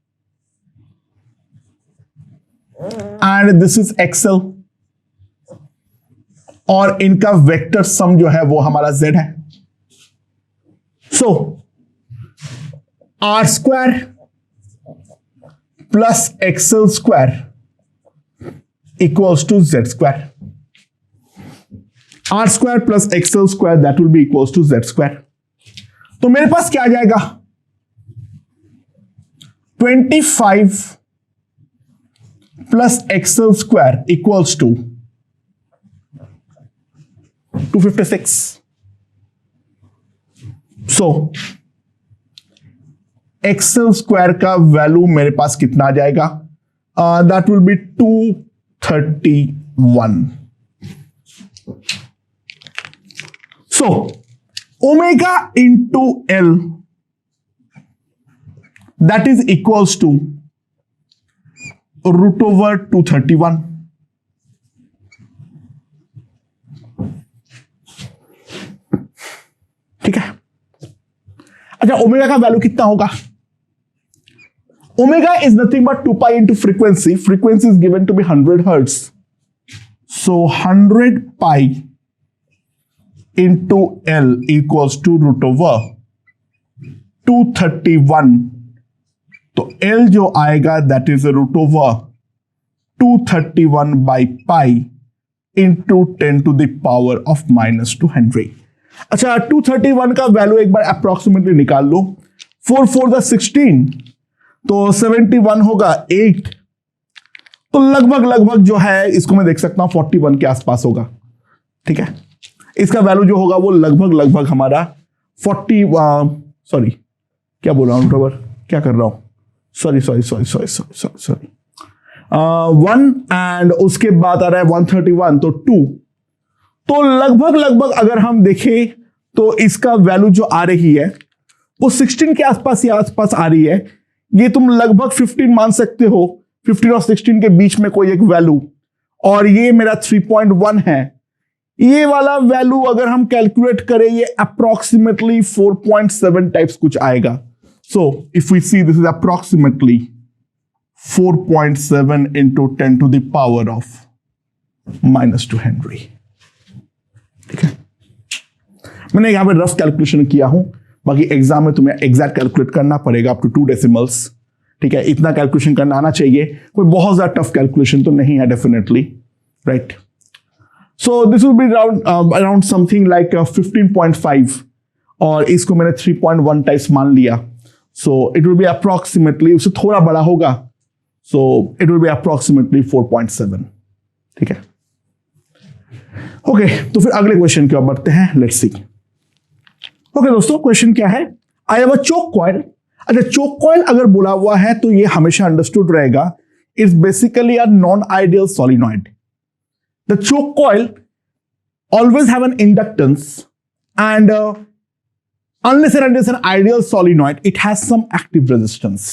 and this is XL, और इनका वेक्टर सम जो है वो हमारा Z है। So R² plus XL² equals to Z²। R² plus XL² that will be equals to Z²। तो मेरे पास क्या आ जाएगा? 25 plus XL² equals to 256। So XL² का वैल्यू मेरे पास कितना आ जाएगा? That will B 231। So, omega into L that is equals to √231. ठीक है? अच्छा, ओमेगा का वैल्यू कितना होगा? Omega is nothing but 2 pi into frequency. Frequency is given to be 100 hertz. So 100 pi into L equals to root over 231. तो L जो आएगा that is root over 231 by pi into 10 to the power of -2 henry. अच्छा, 231 का value एक बार approximately निकाल लो. 4 4 the 16, तो 71 होगा 8. तो लगभग जो है इसको मैं देख सकता हूं 41 के आसपास होगा. ठीक है, इसका वैल्यू जो होगा वो लगभग हमारा 40 सॉरी क्या बोल रहा हूं टोवर, क्या कर रहा हूं, सॉरी 1 एंड उसके बाद आ रहा है 131, तो 2. तो लगभग अगर हम देखें तो इसका वैल्यू जो आ रही है वो 16 के आसपास या आसपास आ रही है. ये तुम लगभग 15 मान सकते हो, 15 और 16 के बीच में कोई एक वैल्यू. और ये मेरा 3.1 है. ये वाला वैल्यू अगर हम कैलकुलेट करें ये अप्रोक्सीमेटली 4.7 टाइप्स कुछ आएगा. So if we see this is approximately 4.7 into 10 to the power of -2 henry. ठीक है, मैंने यहां पे रफ कैलकुलेशन किया हूं, बाकी एग्जाम में तुम्हें एग्जैक्ट कैलकुलेट करना पड़ेगा अप टू 2 डेसिमल्स. ठीक है, इतना कैलकुलेशन करना आना चाहिए. कोई बहुत ज्यादा टफ कैलकुलेशन तो नहीं है definitely, right. So this will be around something like 15.5 और इसको मैंने 3.1 टाइप्स मान लिया. So it will B approximately, उससे थोड़ा बड़ा होगा. So it will be approximately 4.7. ठीक है, ओके. तो फिर अगले क्वेश्चन की ओर बढ़ते हैं. Let's see. ओके दोस्तों, क्वेश्चन क्या है? I have a choke coil. अच्छा, चोक कॉइल अगर बोला हुआ है तो ये हमेशा अंडरस्टूड रहेगा. It's basically a non ideal solenoid. The choke coil always have an inductance and unless and until an ideal solenoid it has some active resistance.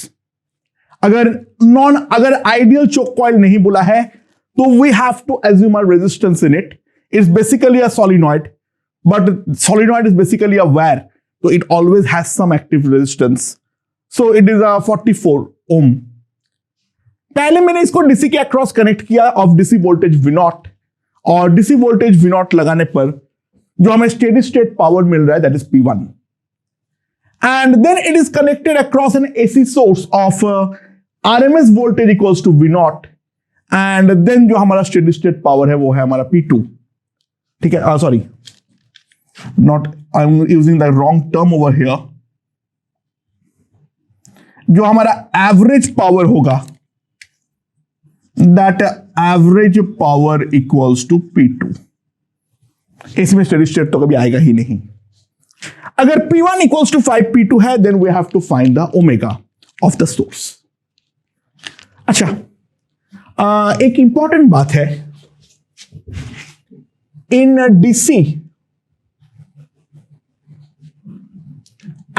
अगर आइडियल चोक कॉइल नहीं बोला है तो we have to assume a resistance in it. It's basically a solenoid, but solenoid is basically a wire, तो it always has some active resistance. So it is a 44 ohm. पहले मैंने इसको DC के across connect किया of DC voltage V0, और DC voltage V0 लगाने पर जो हमें स्टेडी स्टेट पावर मिल रहा है that is P1. And then it is connected across an AC source of RMS voltage equals to V0, and then जो हमारा steady state power है वो है हमारा P2. ठीक है, sorry not, I am using the wrong term over here. जो हमारा एवरेज पावर होगा that average power equals to P2. इसमें स्टेडी स्टेट तो कभी आएगा ही नहीं. अगर P1 equals to 5 P2 है then we have to find the omega of the source. अच्छा, एक इंपॉर्टेंट बात है, इन DC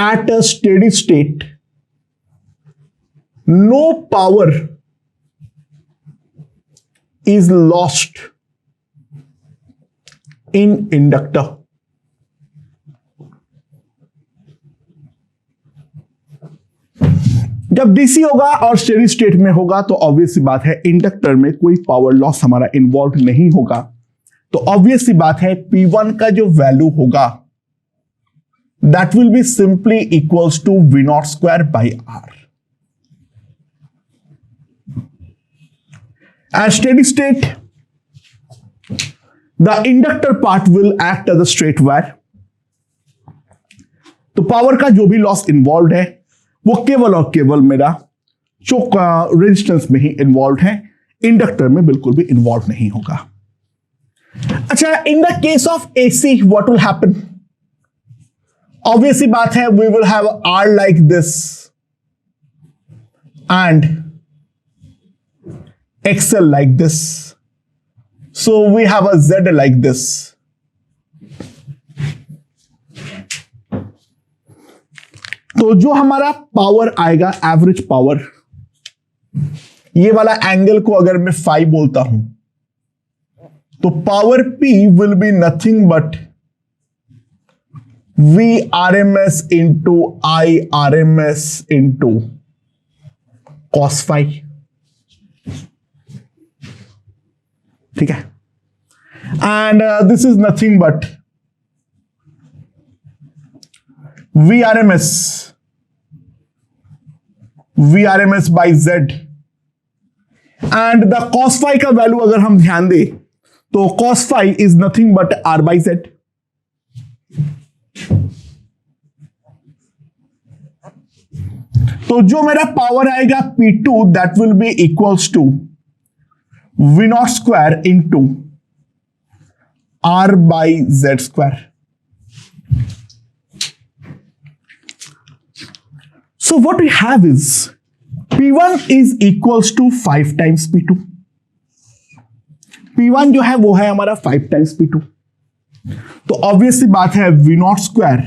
at a steady state no power is lost in inductor. जब डीसी होगा और स्टेडी स्टेट में होगा तो ऑब्वियस सी बात है इंडक्टर में कोई पावर लॉस हमारा इन्वॉल्व नहीं होगा. तो ऑब्वियस सी बात है P1 का जो वैल्यू होगा that will be simply equals to V0 square by R. At steady state the inductor part will act as a straight wire. तो पावर का जो भी लॉस इन्वॉल्व है वो केवल और केवल मेरा चोक रेजिस्टेंस में ही इन्वॉल्व है, इंडक्टर में बिल्कुल भी इन्वॉल्व नहीं होगा. अच्छा, in the case of AC what will happen? Obvious सी बात है we will have R like this and XL like this, so we have a Z like this. तो जो हमारा पावर आएगा एवरेज पावर, ये वाला एंगल को अगर मैं फाई बोलता हूं तो power P will be nothing but VRMS into IRMS into cos phi, ठीक है, and this is nothing but VRMS by Z, and the cos phi का वैल्यू अगर हम ध्यान दें तो cos phi is nothing but R by Z. तो जो मेरा पावर आएगा P2 that will be equals to V0 square into R by Z square. So what we have is P1 is equals to 5 times P2. P1 जो है वो है हमारा 5 times P2. तो ऑब्वियसली बात है V0 square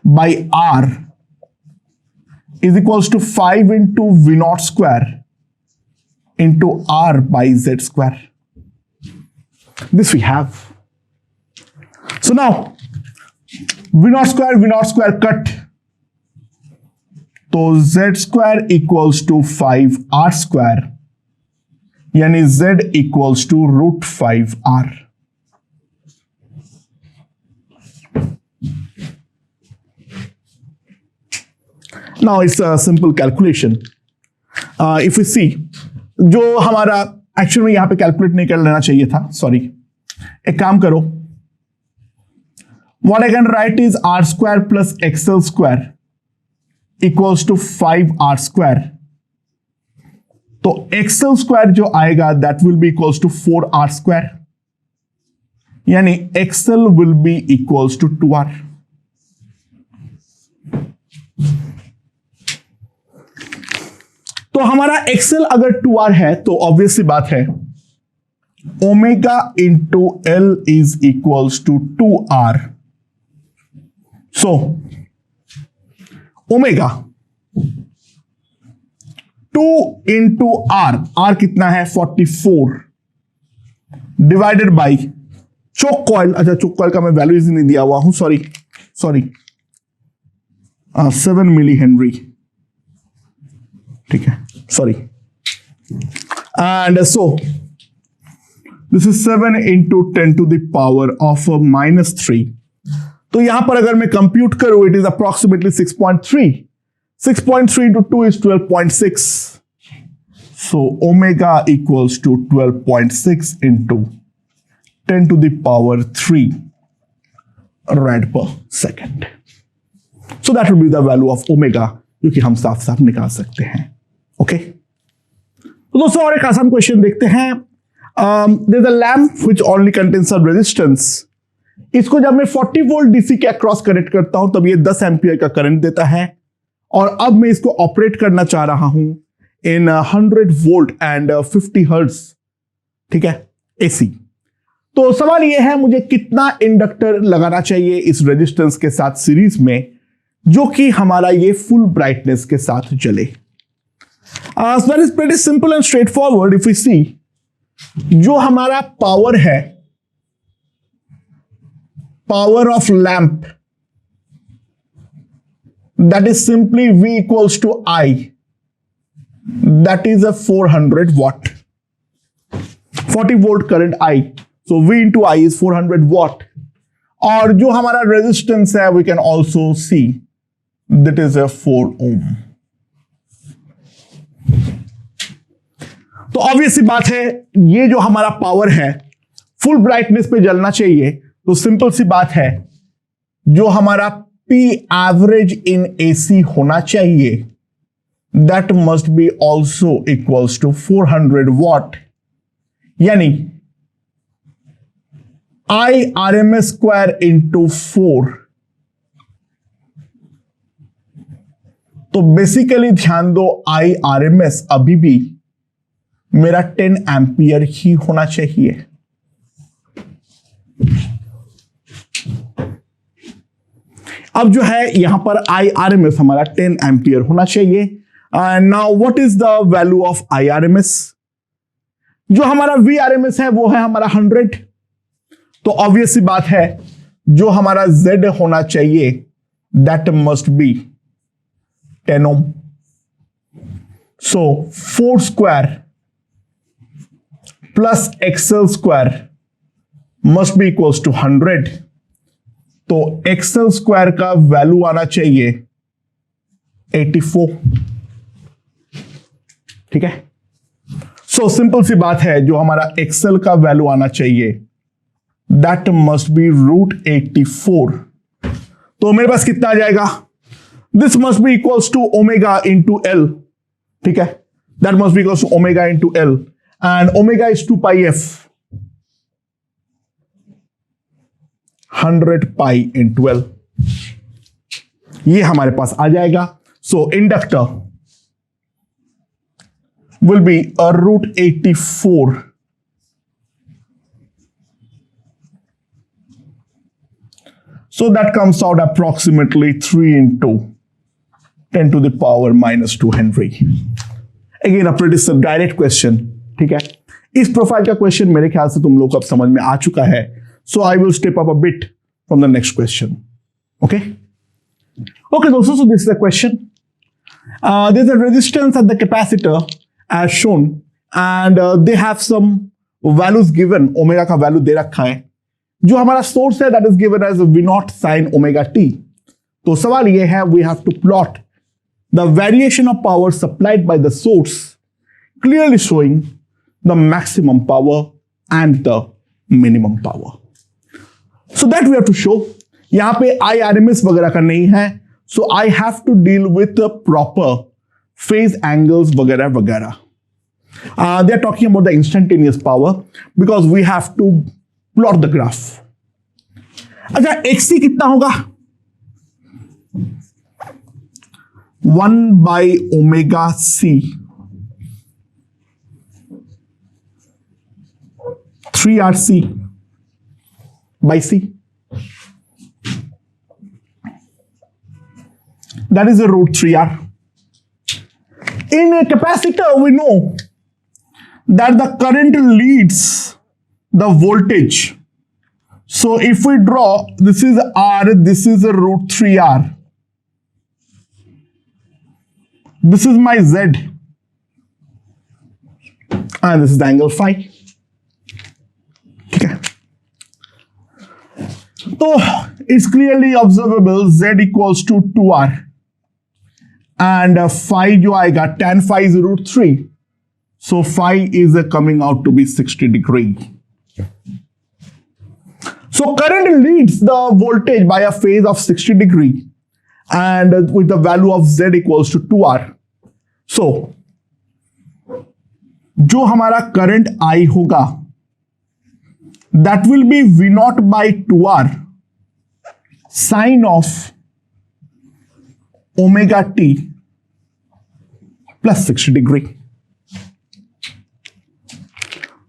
by R is equals to 5 into V0 square into R by Z square. This we have. So now V0 square cut. तो Z square equals to 5 R square, यानी Z equals to root 5 R. Now it's a simple calculation. If we see, जो हमारा actually में यहां पे calculate नहीं कर लेना चाहिए था, सॉरी. एक काम करो, what I can write is R square plus XL square equals to 5R square. तो XL square जो आएगा that will be equals to 4R square, यानी XL will be equals to 2R. तो हमारा XL अगर 2R है तो obviously बात है omega into L is equals to 2R. So omega 2 into R कितना है 44 डिवाइडेड बाई चोक कॉइल. अच्छा, चोक कॉइल का मैं वैल्यूज नहीं दिया हुआ हूं, सॉरी 7 मिली हेनरी, ठीक है, sorry. And so this is 7 into 10 to the power of -3. तो यहां पर अगर मैं कंप्यूट करूं it is approximately 6.3. 6.3 into 2 is 12.6. So omega equals to 12.6 into 10 to the power 3 rad per second. So that will be the value of omega, जो कि हम साफ साफ निकाल सकते हैं. ओके, तो दोस्तों और एक आसान क्वेश्चन देखते हैं. There's a lamp which only contains some resistance. इसको जब मैं 40 वोल्ट डीसी के अक्रॉस कनेक्ट करता हूं तब ये 10 एम्पियर का करंट देता है, और अब मैं इसको ऑपरेट करना चाह रहा हूं इन 100 वोल्ट एंड 50 हर्ट्ज, ठीक है, एसी. तो सवाल यह है मुझे कितना इंडक्टर लगाना चाहिए इस रेजिस्टेंस के साथ सीरीज में, जो कि हमारा ये फुल ब्राइटनेस के साथ चले. So that is pretty simple and straightforward. If we see, जो हमारा पावर है, power of lamp, that is simply V equals to I, that is a 400 watt, 40 volt current I, so V into I is 400 watt. और जो हमारा resistance है we can also see that is a 4 ohm. तो obviously बात है ये जो हमारा पावर है फुल ब्राइटनेस पे जलना चाहिए, तो सिंपल सी बात है जो हमारा P एवरेज इन AC होना चाहिए that must be also equals to 400 watt, यानी IRMS स्क्वायर इंटू 4. तो बेसिकली ध्यान दो IRMS अभी भी मेरा 10 एम्पियर ही होना चाहिए. अब जो है यहां पर IRMS हमारा 10 एम्पियर होना चाहिए. Now what is the value of IRMS? जो हमारा VRMS है वो है हमारा 100. तो ऑब्वियसली बात है जो हमारा z होना चाहिए that must be 10 ohm. So 4 square plus XL square must be equals to 100। तो एक्सएल स्क्वायर का वैल्यू आना चाहिए 84। ठीक है, सो सिंपल सी बात है, जो हमारा एक्सएल का वैल्यू आना चाहिए दैट मस्ट बी √84। तो मेरे पास कितना आ जाएगा, this must be equals to omega into L. ठीक है, that must be equals to omega into L and omega is 2 pi F, 100 pi into L, ये हमारे पास आ जाएगा। So inductor will be a √84 so that comes out approximately 3 into 10 to the power minus 2 Henry. Again a pretty direct question. ठीक है, इस profile का question मेरे ख्याल से तुम लोग को अब समझ में आ चुका है। So I will step up a bit from the next question. Okay दोस्तों, so this is the question. There's a resistance at the capacitor as shown and they have some values given, omega का value दे रखा है। जो हमारा source है that is given as V0 sin omega t। तो सवाल ये है, we have to plot the variation of power supplied by the source clearly showing the maximum power and the minimum power. So that we have to show. यहां पे IRMS वगैरह का नहीं है, so I have to deal with proper phase angles वगैरह वगैरह। They are talking about the instantaneous power because we have to plot the graph. अच्छा, XC कितना होगा, 1 by omega C, 3RC by C, that is a √3R. In a capacitor, we know that the current leads the voltage. So if we draw, this is R, this is a √3R. This is my Z. And this is the angle phi. Okay. So it's clearly observable Z equals to 2R. And phi जो आएगा, tan phi is √3, so phi is coming out to be 60 degree. So current leads the voltage by a phase of 60 degree and with the value of Z equals to 2R. So जो हमारा current I होगा that will be V0 by 2R sin of omega t plus 60 degree.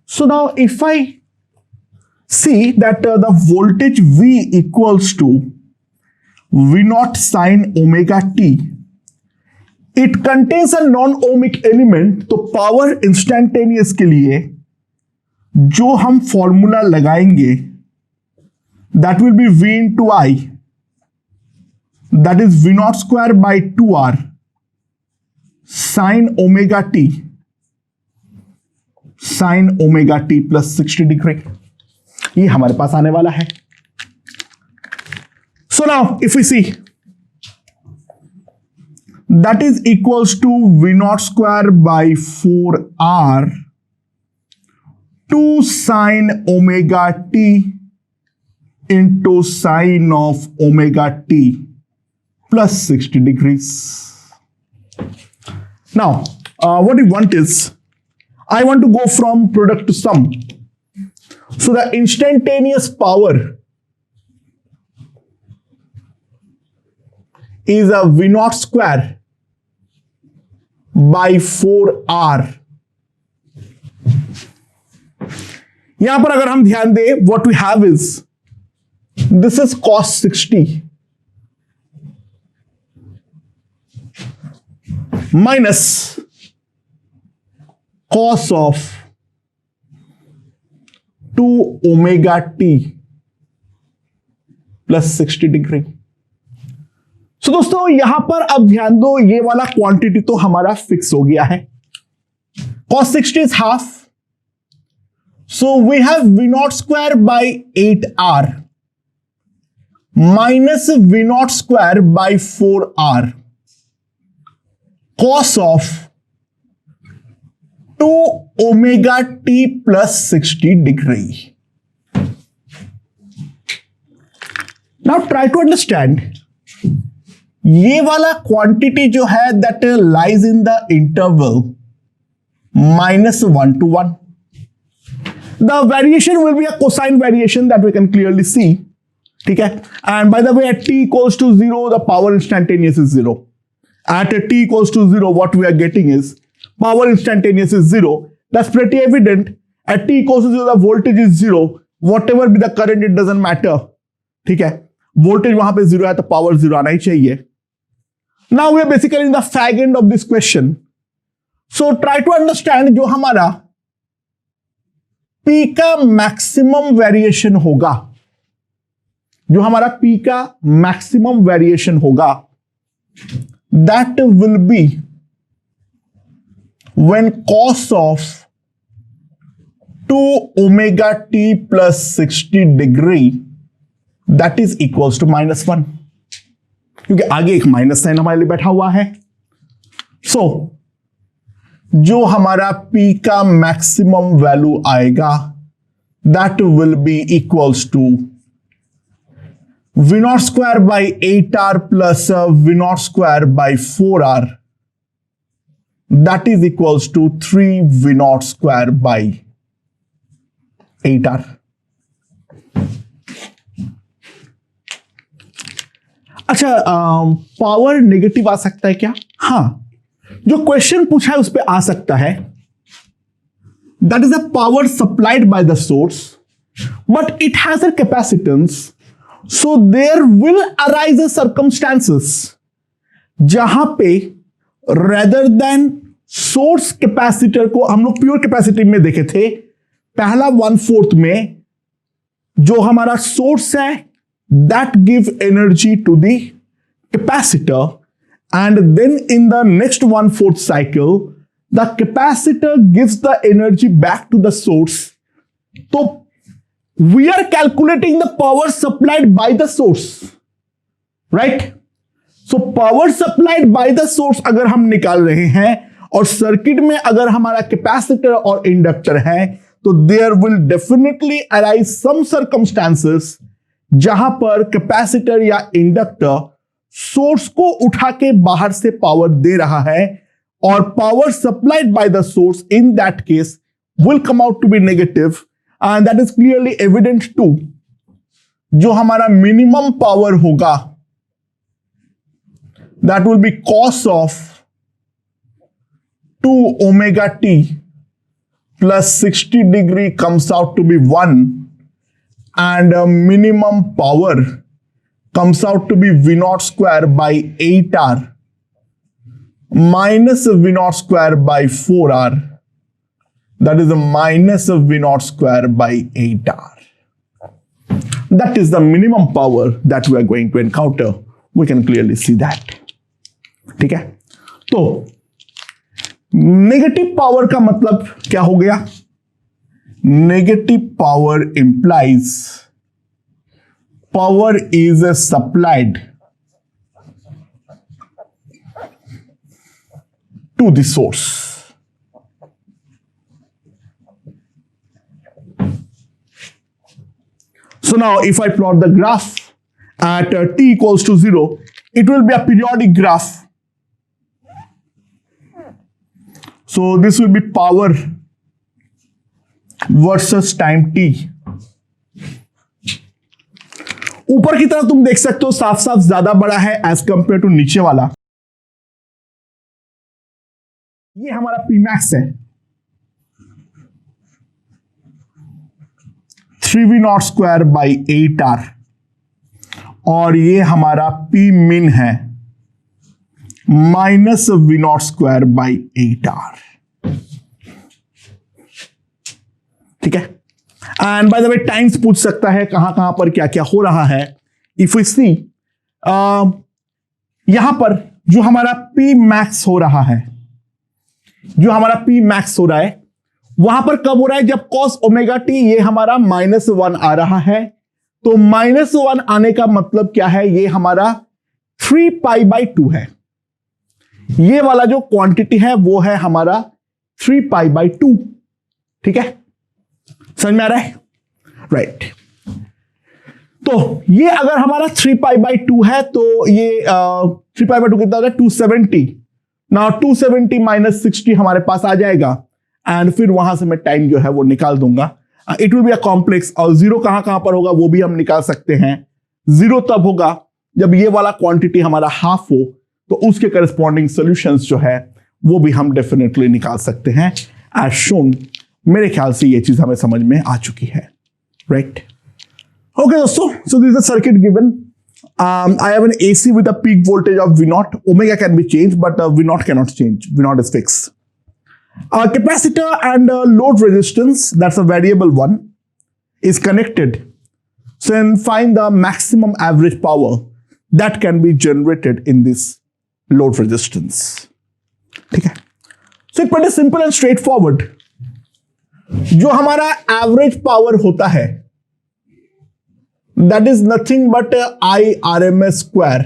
So now if I see that the voltage V equals to V0 sin omega t, it contains a non-ohmic element, तो power instantaneous के लिए जो हम formula लगाएंगे that will be V into I, that is V0 square by 2R sin omega t plus 60 degree, ये हमारे पास आने वाला है। So now if we see, that is equals to V0 square by 4R 2 sin omega t into sin of omega t plus 60 degrees. Now, what we want is, I want to go from product to sum. So the instantaneous power is a V0 square by 4R. यहां पर अगर हम ध्यान दें, what we have is, this is cos 60 minus cos of 2 omega t plus 60 degree. So दोस्तों यहां पर अब ध्यान दो, ये वाला क्वांटिटी तो हमारा फिक्स हो गया है। cos 60 is half, so we have v naught square by 8r minus v naught square by 4r cos of 2 omega t plus 60 degree. Now try to understand, ये वाला क्वांटिटी जो है that lies in the interval -1 to 1. The variation will be a cosine variation that we can clearly see. ठीक है? And by the way, at t equals to 0, the power instantaneous is 0. At t equals to 0, what we are getting is power instantaneous is 0. That's pretty evident. At t equals to 0, the voltage is 0. Whatever be the current, it doesn't matter. ठीक है? Voltage वहां पे 0 है तो power 0 आना ही चाहिए. Now we are basically in the fag end of this question. So try to understand, जो हमारा P का मैक्सिमम वेरिएशन होगा, जो हमारा P का मैक्सिमम वेरिएशन होगा, that will be when cos of 2 omega t plus 60 degree that is equals to -1, क्योंकि आगे एक माइनस साइन हमारे लिए बैठा हुआ है। सो जो हमारा P का मैक्सिमम वैल्यू आएगा that will be equals to v naught square by 8r plus v naught square by 4r, that is equals to 3 v naught square by 8r. अच्छा, पावर नेगेटिव आ सकता है क्या? हाँ, जो क्वेश्चन पूछा है उस पे आ सकता है। That is a power supplied by the source but it has a capacitance, so there will arise a circumstances जहां पे रेदर देन सोर्स कैपेसिटर को हम लोग प्योर कैपेसिटी में देखे थे, पहला 1/4 में जो हमारा सोर्स है that give energy to the capacitor, and then in the next 1/4 cycle the capacitor gives the energy back to the source. So we are calculating the power supplied by the source, right? So power supplied by the source अगर हम निकाल रहे हैं और circuit में अगर हमारा capacitor और इंडक्टर है तो there will definitely arise some circumstances जहां पर कैपेसिटर या इंडक्टर सोर्स को उठा के बाहर से पावर दे रहा है और power supplied by the source in that case will come out to be negative, and that is clearly evident to जो हमारा मिनिमम पावर होगा that will be cos of 2 omega t plus 60 degree comes out to be 1, and minimum power comes out to be v naught square by 8r minus v naught square by 4r, that is a minus v naught square by 8r. That is the minimum power that we are going to encounter. We can clearly see that. ठीक है? तो negative power का मतलब क्या हो गया? Negative power implies power is supplied to the source. So now if I plot the graph at t equals to 0, it will be a periodic graph. So this will be power versus time t. ऊपर की तरफ तुम देख सकते हो साफ साफ ज्यादा बड़ा है एज कंपेयर टू नीचे वाला। ये हमारा Pmax है 3v naught square by 8r, और ये हमारा Pmin है minus v naught square by 8r. ठीक है? And bye the way times पूछ सकता है कहां कहां पर क्या क्या हो रहा है, इफ वी सी यहां पर जो हमारा P मैक्स हो रहा है, जो हमारा P मैक्स हो रहा है वहां पर कब हो रहा है, जब cos ओमेगा टी ये हमारा -1 आ रहा है। तो -1 आने का मतलब क्या है, ये हमारा 3π/2 है। ये वाला जो क्वांटिटी है वो है हमारा 3π/2। ठीक है, समझ में आ रहा है? राइट। तो ये अगर हमारा 3π/2 है तो ये 3π/2 कितना होगा, 270 ना, 270 - 60 हमारे पास आ जाएगा एंड फिर वहां से मैं टाइम जो है वो निकाल दूंगा। It will be a complex, और जीरो कहां पर होगा वो भी हम निकाल सकते हैं। जीरो तब होगा जब ये वाला क्वांटिटी हमारा हाफ हो, तो उसके करस्पॉन्डिंग सॉल्यूशंस जो है वो भी हम डेफिनेटली निकाल सकते हैं एज शोन। मेरे ख्याल से ये चीज हमें समझ में आ चुकी है, राइट? ओके दोस्तों, so this is the circuit given. I have an AC with a peak voltage of V0. Omega can be changed, but V0 cannot change. V0 is fixed. Capacitor and load resistance, that's a variable one, is connected. So then find the maximum average power that can be generated in this load resistance. ठीक है? So it's pretty simple and straightforward. जो हमारा average power होता है, that is nothing but I/RMS square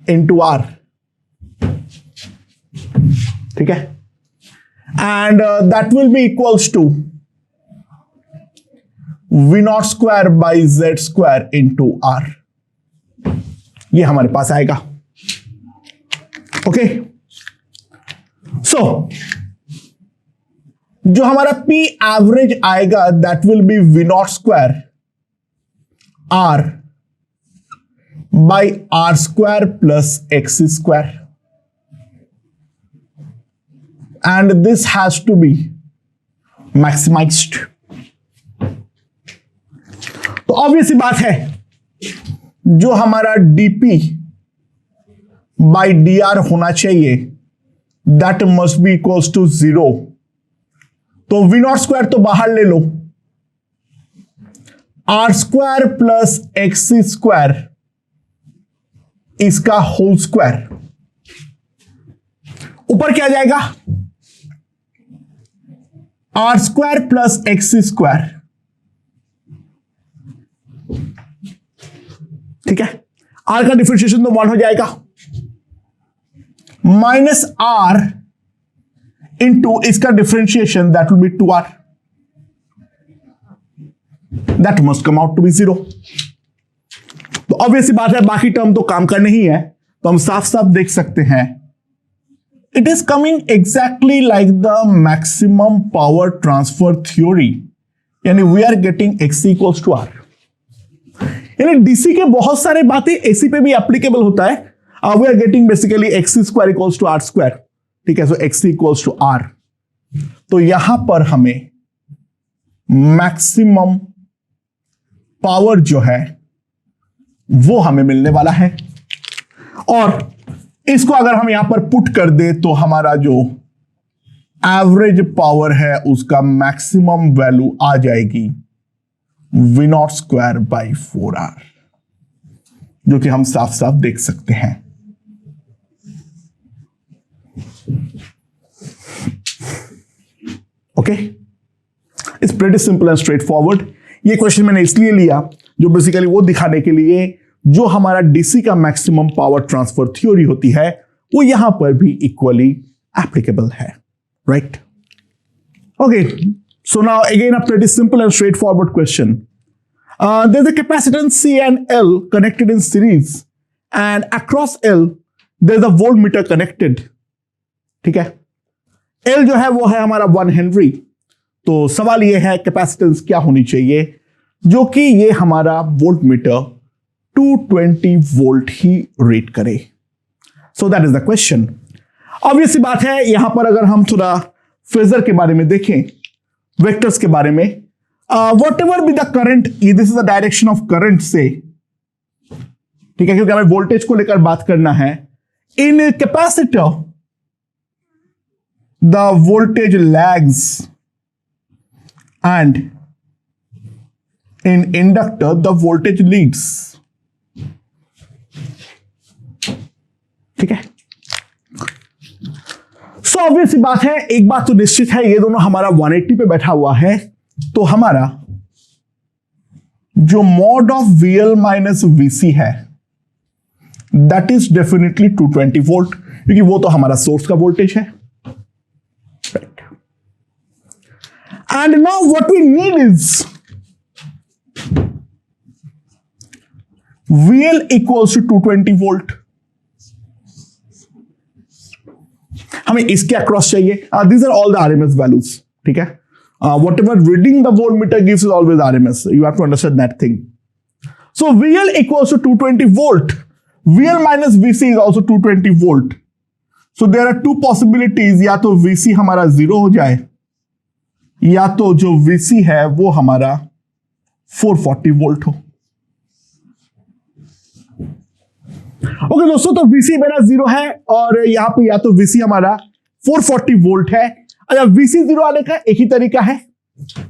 into R. ठीक है? And that will be equals to V0 square by Z square into R. ये हमारे पास आएगा। ओके, सो जो हमारा P एवरेज आएगा that will be V0 square R by R square plus X square, and this has to be maximized. तो obvious सी बात है, जो हमारा dP by dr होना चाहिए that must be equals to 0. तो V0 स्क्वायर तो बाहर ले लो, R square plus x square इसका होल स्क्वायर, ऊपर क्या जाएगा, R square plus x square. ठीक है, R का डिफरेंशिएशन तो 1 हो जाएगा, माइनस R इंटू इसका differentiation that will B 2R, that must come out to be 0. तो ऑब्वियस बात है, बाकी टर्म तो काम का नहीं है, तो हम साफ साफ देख सकते हैं it is coming exactly like the maximum power transfer theory, यानी we are getting X equals to R. यानी डीसी के बहुत सारे बातें एसी पे भी एप्लीकेबल होता है। We are getting basically X square equals to R square. ठीक है, so X equals to R, तो यहां पर हमें मैक्सिमम पावर जो है वो हमें मिलने वाला है, और इसको अगर हम यहां पर पुट कर दे तो हमारा जो एवरेज पावर है उसका मैक्सिमम वैल्यू आ जाएगी V0 स्क्वायर बाई 4R, जो कि हम साफ साफ देख सकते हैं। Okay, it's pretty simple and straight forward. ये क्वेश्चन मैंने इसलिए लिया जो बेसिकली वो दिखाने के लिए जो हमारा डीसी का मैक्सिमम पावर ट्रांसफर थ्योरी होती है वो यहां पर भी इक्वली एप्लीकेबल है, right? Okay, so now again a pretty simple and straight forward question. There's a capacitance C and L connected in series, and across L there's a voltmeter connected. ठीक है, L जो है वो है हमारा 1 Henry. तो सवाल ये है कैपेसिटेंस क्या होनी चाहिए जो कि ये हमारा वोल्टमीटर 220 वोल्ट ही रेट करे। So that is the question. Obvious सी बात है, यहां पर अगर हम थोड़ा फेजर के बारे में देखें, वेक्टर्स के बारे में, what ever be the current, this is the direction of current से, ठीक है, क्योंकि हमें वोल्टेज को लेकर बात करना है। In capacitor the voltage lags and in inductor the voltage leads. ठीक है, सो ऑब्वियस सी बात है, एक बात तो निश्चित है, ये दोनों हमारा 180 पे बैठा हुआ है, तो हमारा जो mod of VL minus VC है दैट इज डेफिनेटली 220 वोल्ट, क्योंकि वो तो हमारा सोर्स का वोल्टेज है. And now what we need is VL equals to 220 volt. हमें इसके अक्रॉस चाहिए. These are all the RMS values. ठीक है, whatever reading the voltmeter gives is always RMS. You have to understand that thing. So VL equals to 220 volt. VL minus VC is also 220 volt. So there are two possibilities. या तो VC हमारा 0 हो जाए, या तो जो VC है वो हमारा 440 वोल्ट हो. ओके दोस्तों, तो VC मेरा 0 है और यहां पे या तो VC हमारा 440 वोल्ट है. अच्छा, VC 0 आने का एक ही तरीका है,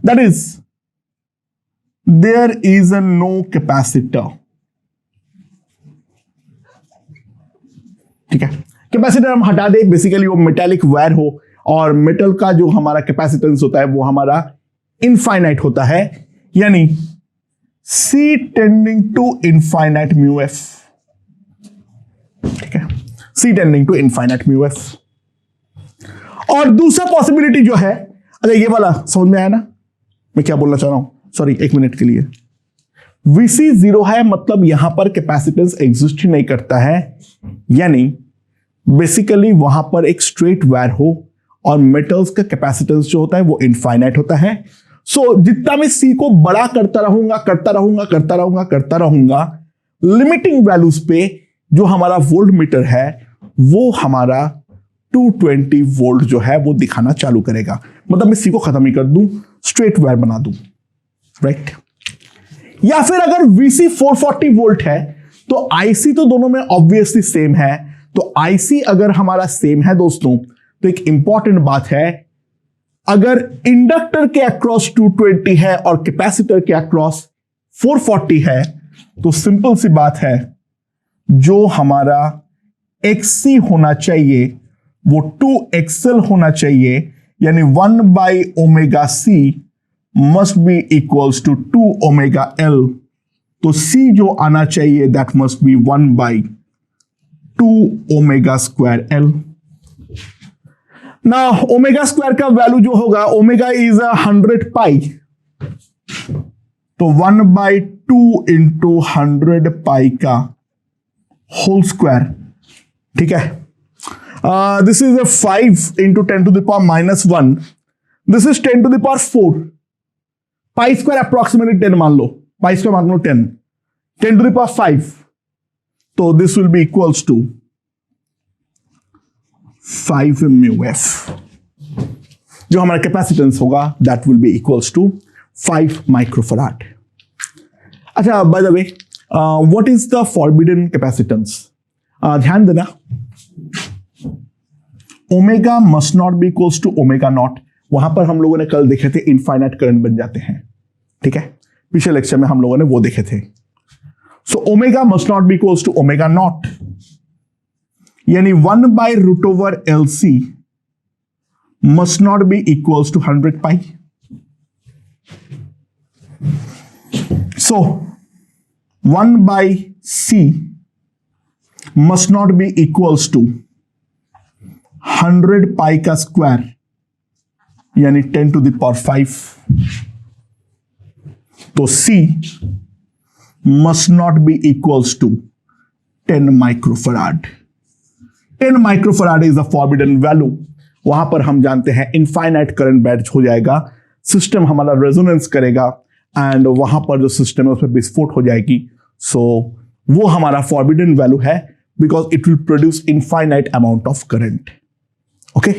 that is there is a no capacitor. ठीक है, कैपेसिटर हम हटा दे, बेसिकली वो मेटालिक वायर हो, और मेटल का जो हमारा कैपेसिटेंस होता है वो हमारा इनफाइनाइट होता है, यानी C tending to infinite mu F. ठीक है, C tending to infinite mu F. और दूसरा पॉसिबिलिटी जो है, अच्छा ये वाला समझ में आया ना मैं क्या बोलना चाह रहा हूं? सॉरी, एक मिनट के लिए. VC 0 है, मतलब यहां पर कैपेसिटेंस एग्जिस्ट ही नहीं करता है, यानी बेसिकली वहां पर एक स्ट्रेट वायर हो और मेटल्स का कैपेसिटेंस जो होता है वो इनफाइनाइट होता है. सो जितना मैं C को बड़ा करता रहूंगा, लिमिटिंग वैल्यूज पे जो हमारा वोल्ट मीटर है वो हमारा 220 वोल्ट जो है वो दिखाना चालू करेगा. मतलब मैं C को खत्म ही कर दूं, स्ट्रेट वायर बना दूं, राइट. या फिर अगर VC 440 वोल्ट है तो IC तो दोनों में ऑब्वियसली सेम है. तो IC अगर हमारा सेम है दोस्तों, तो एक इंपॉर्टेंट बात है, अगर इंडक्टर के अक्रॉस 220 है और कैपेसिटर के अक्रॉस 440 है, तो सिंपल सी बात है, जो हमारा XC होना चाहिए वो 2XL होना चाहिए, यानी 1/ωc must be equals to 2ωL. तो C जो आना चाहिए दैट मस्ट बी 1/2ω²L. ना ओमेगा स्क्वायर का वैल्यू जो होगा, ओमेगा इज 100 पाई, तो 1/2 इंटू 100 पाई का होल स्क्वायर. ठीक है, this is 5 into 10 to the power -1. This is 10 to the power 4. Pi square approximately 10 मान लो, पाई स्क्वायर मान लो 10 टू द पावर 5. तो this will be equals to 5 mu F. जो हमारा capacitance होगा that will be equals to 5 microfarad. अच्छा, by the way, what is the forbidden capacitance? ध्यान देना, omega must not be equals to omega naught. वहां पर हम लोगों ने कल देखे थे इनफाइनाइट करंट बन जाते हैं. ठीक है, पिछले लेक्चर में हम लोगों ने वो देखे थे. So omega must not be equals to omega naught, यानी 1/√LC must not be equals to 100 पाई. So 1/C must not be equals to 100 pi का स्क्वायर, यानी 10 टू द पावर 5. तो C must not be equals to 10 microfarad. 10 microfarad is a forbidden value. वहां पर हम जानते हैं इनफाइनाइट करंट बैच हो जाएगा, सिस्टम हमारा रेजोनेंस करेगा एंड वहां पर जो सिस्टम है उसमें विस्फोट हो जाएगी. सो वो हमारा फॉरबिडन वैल्यू है, because it will produce infinite amount of current. Okay,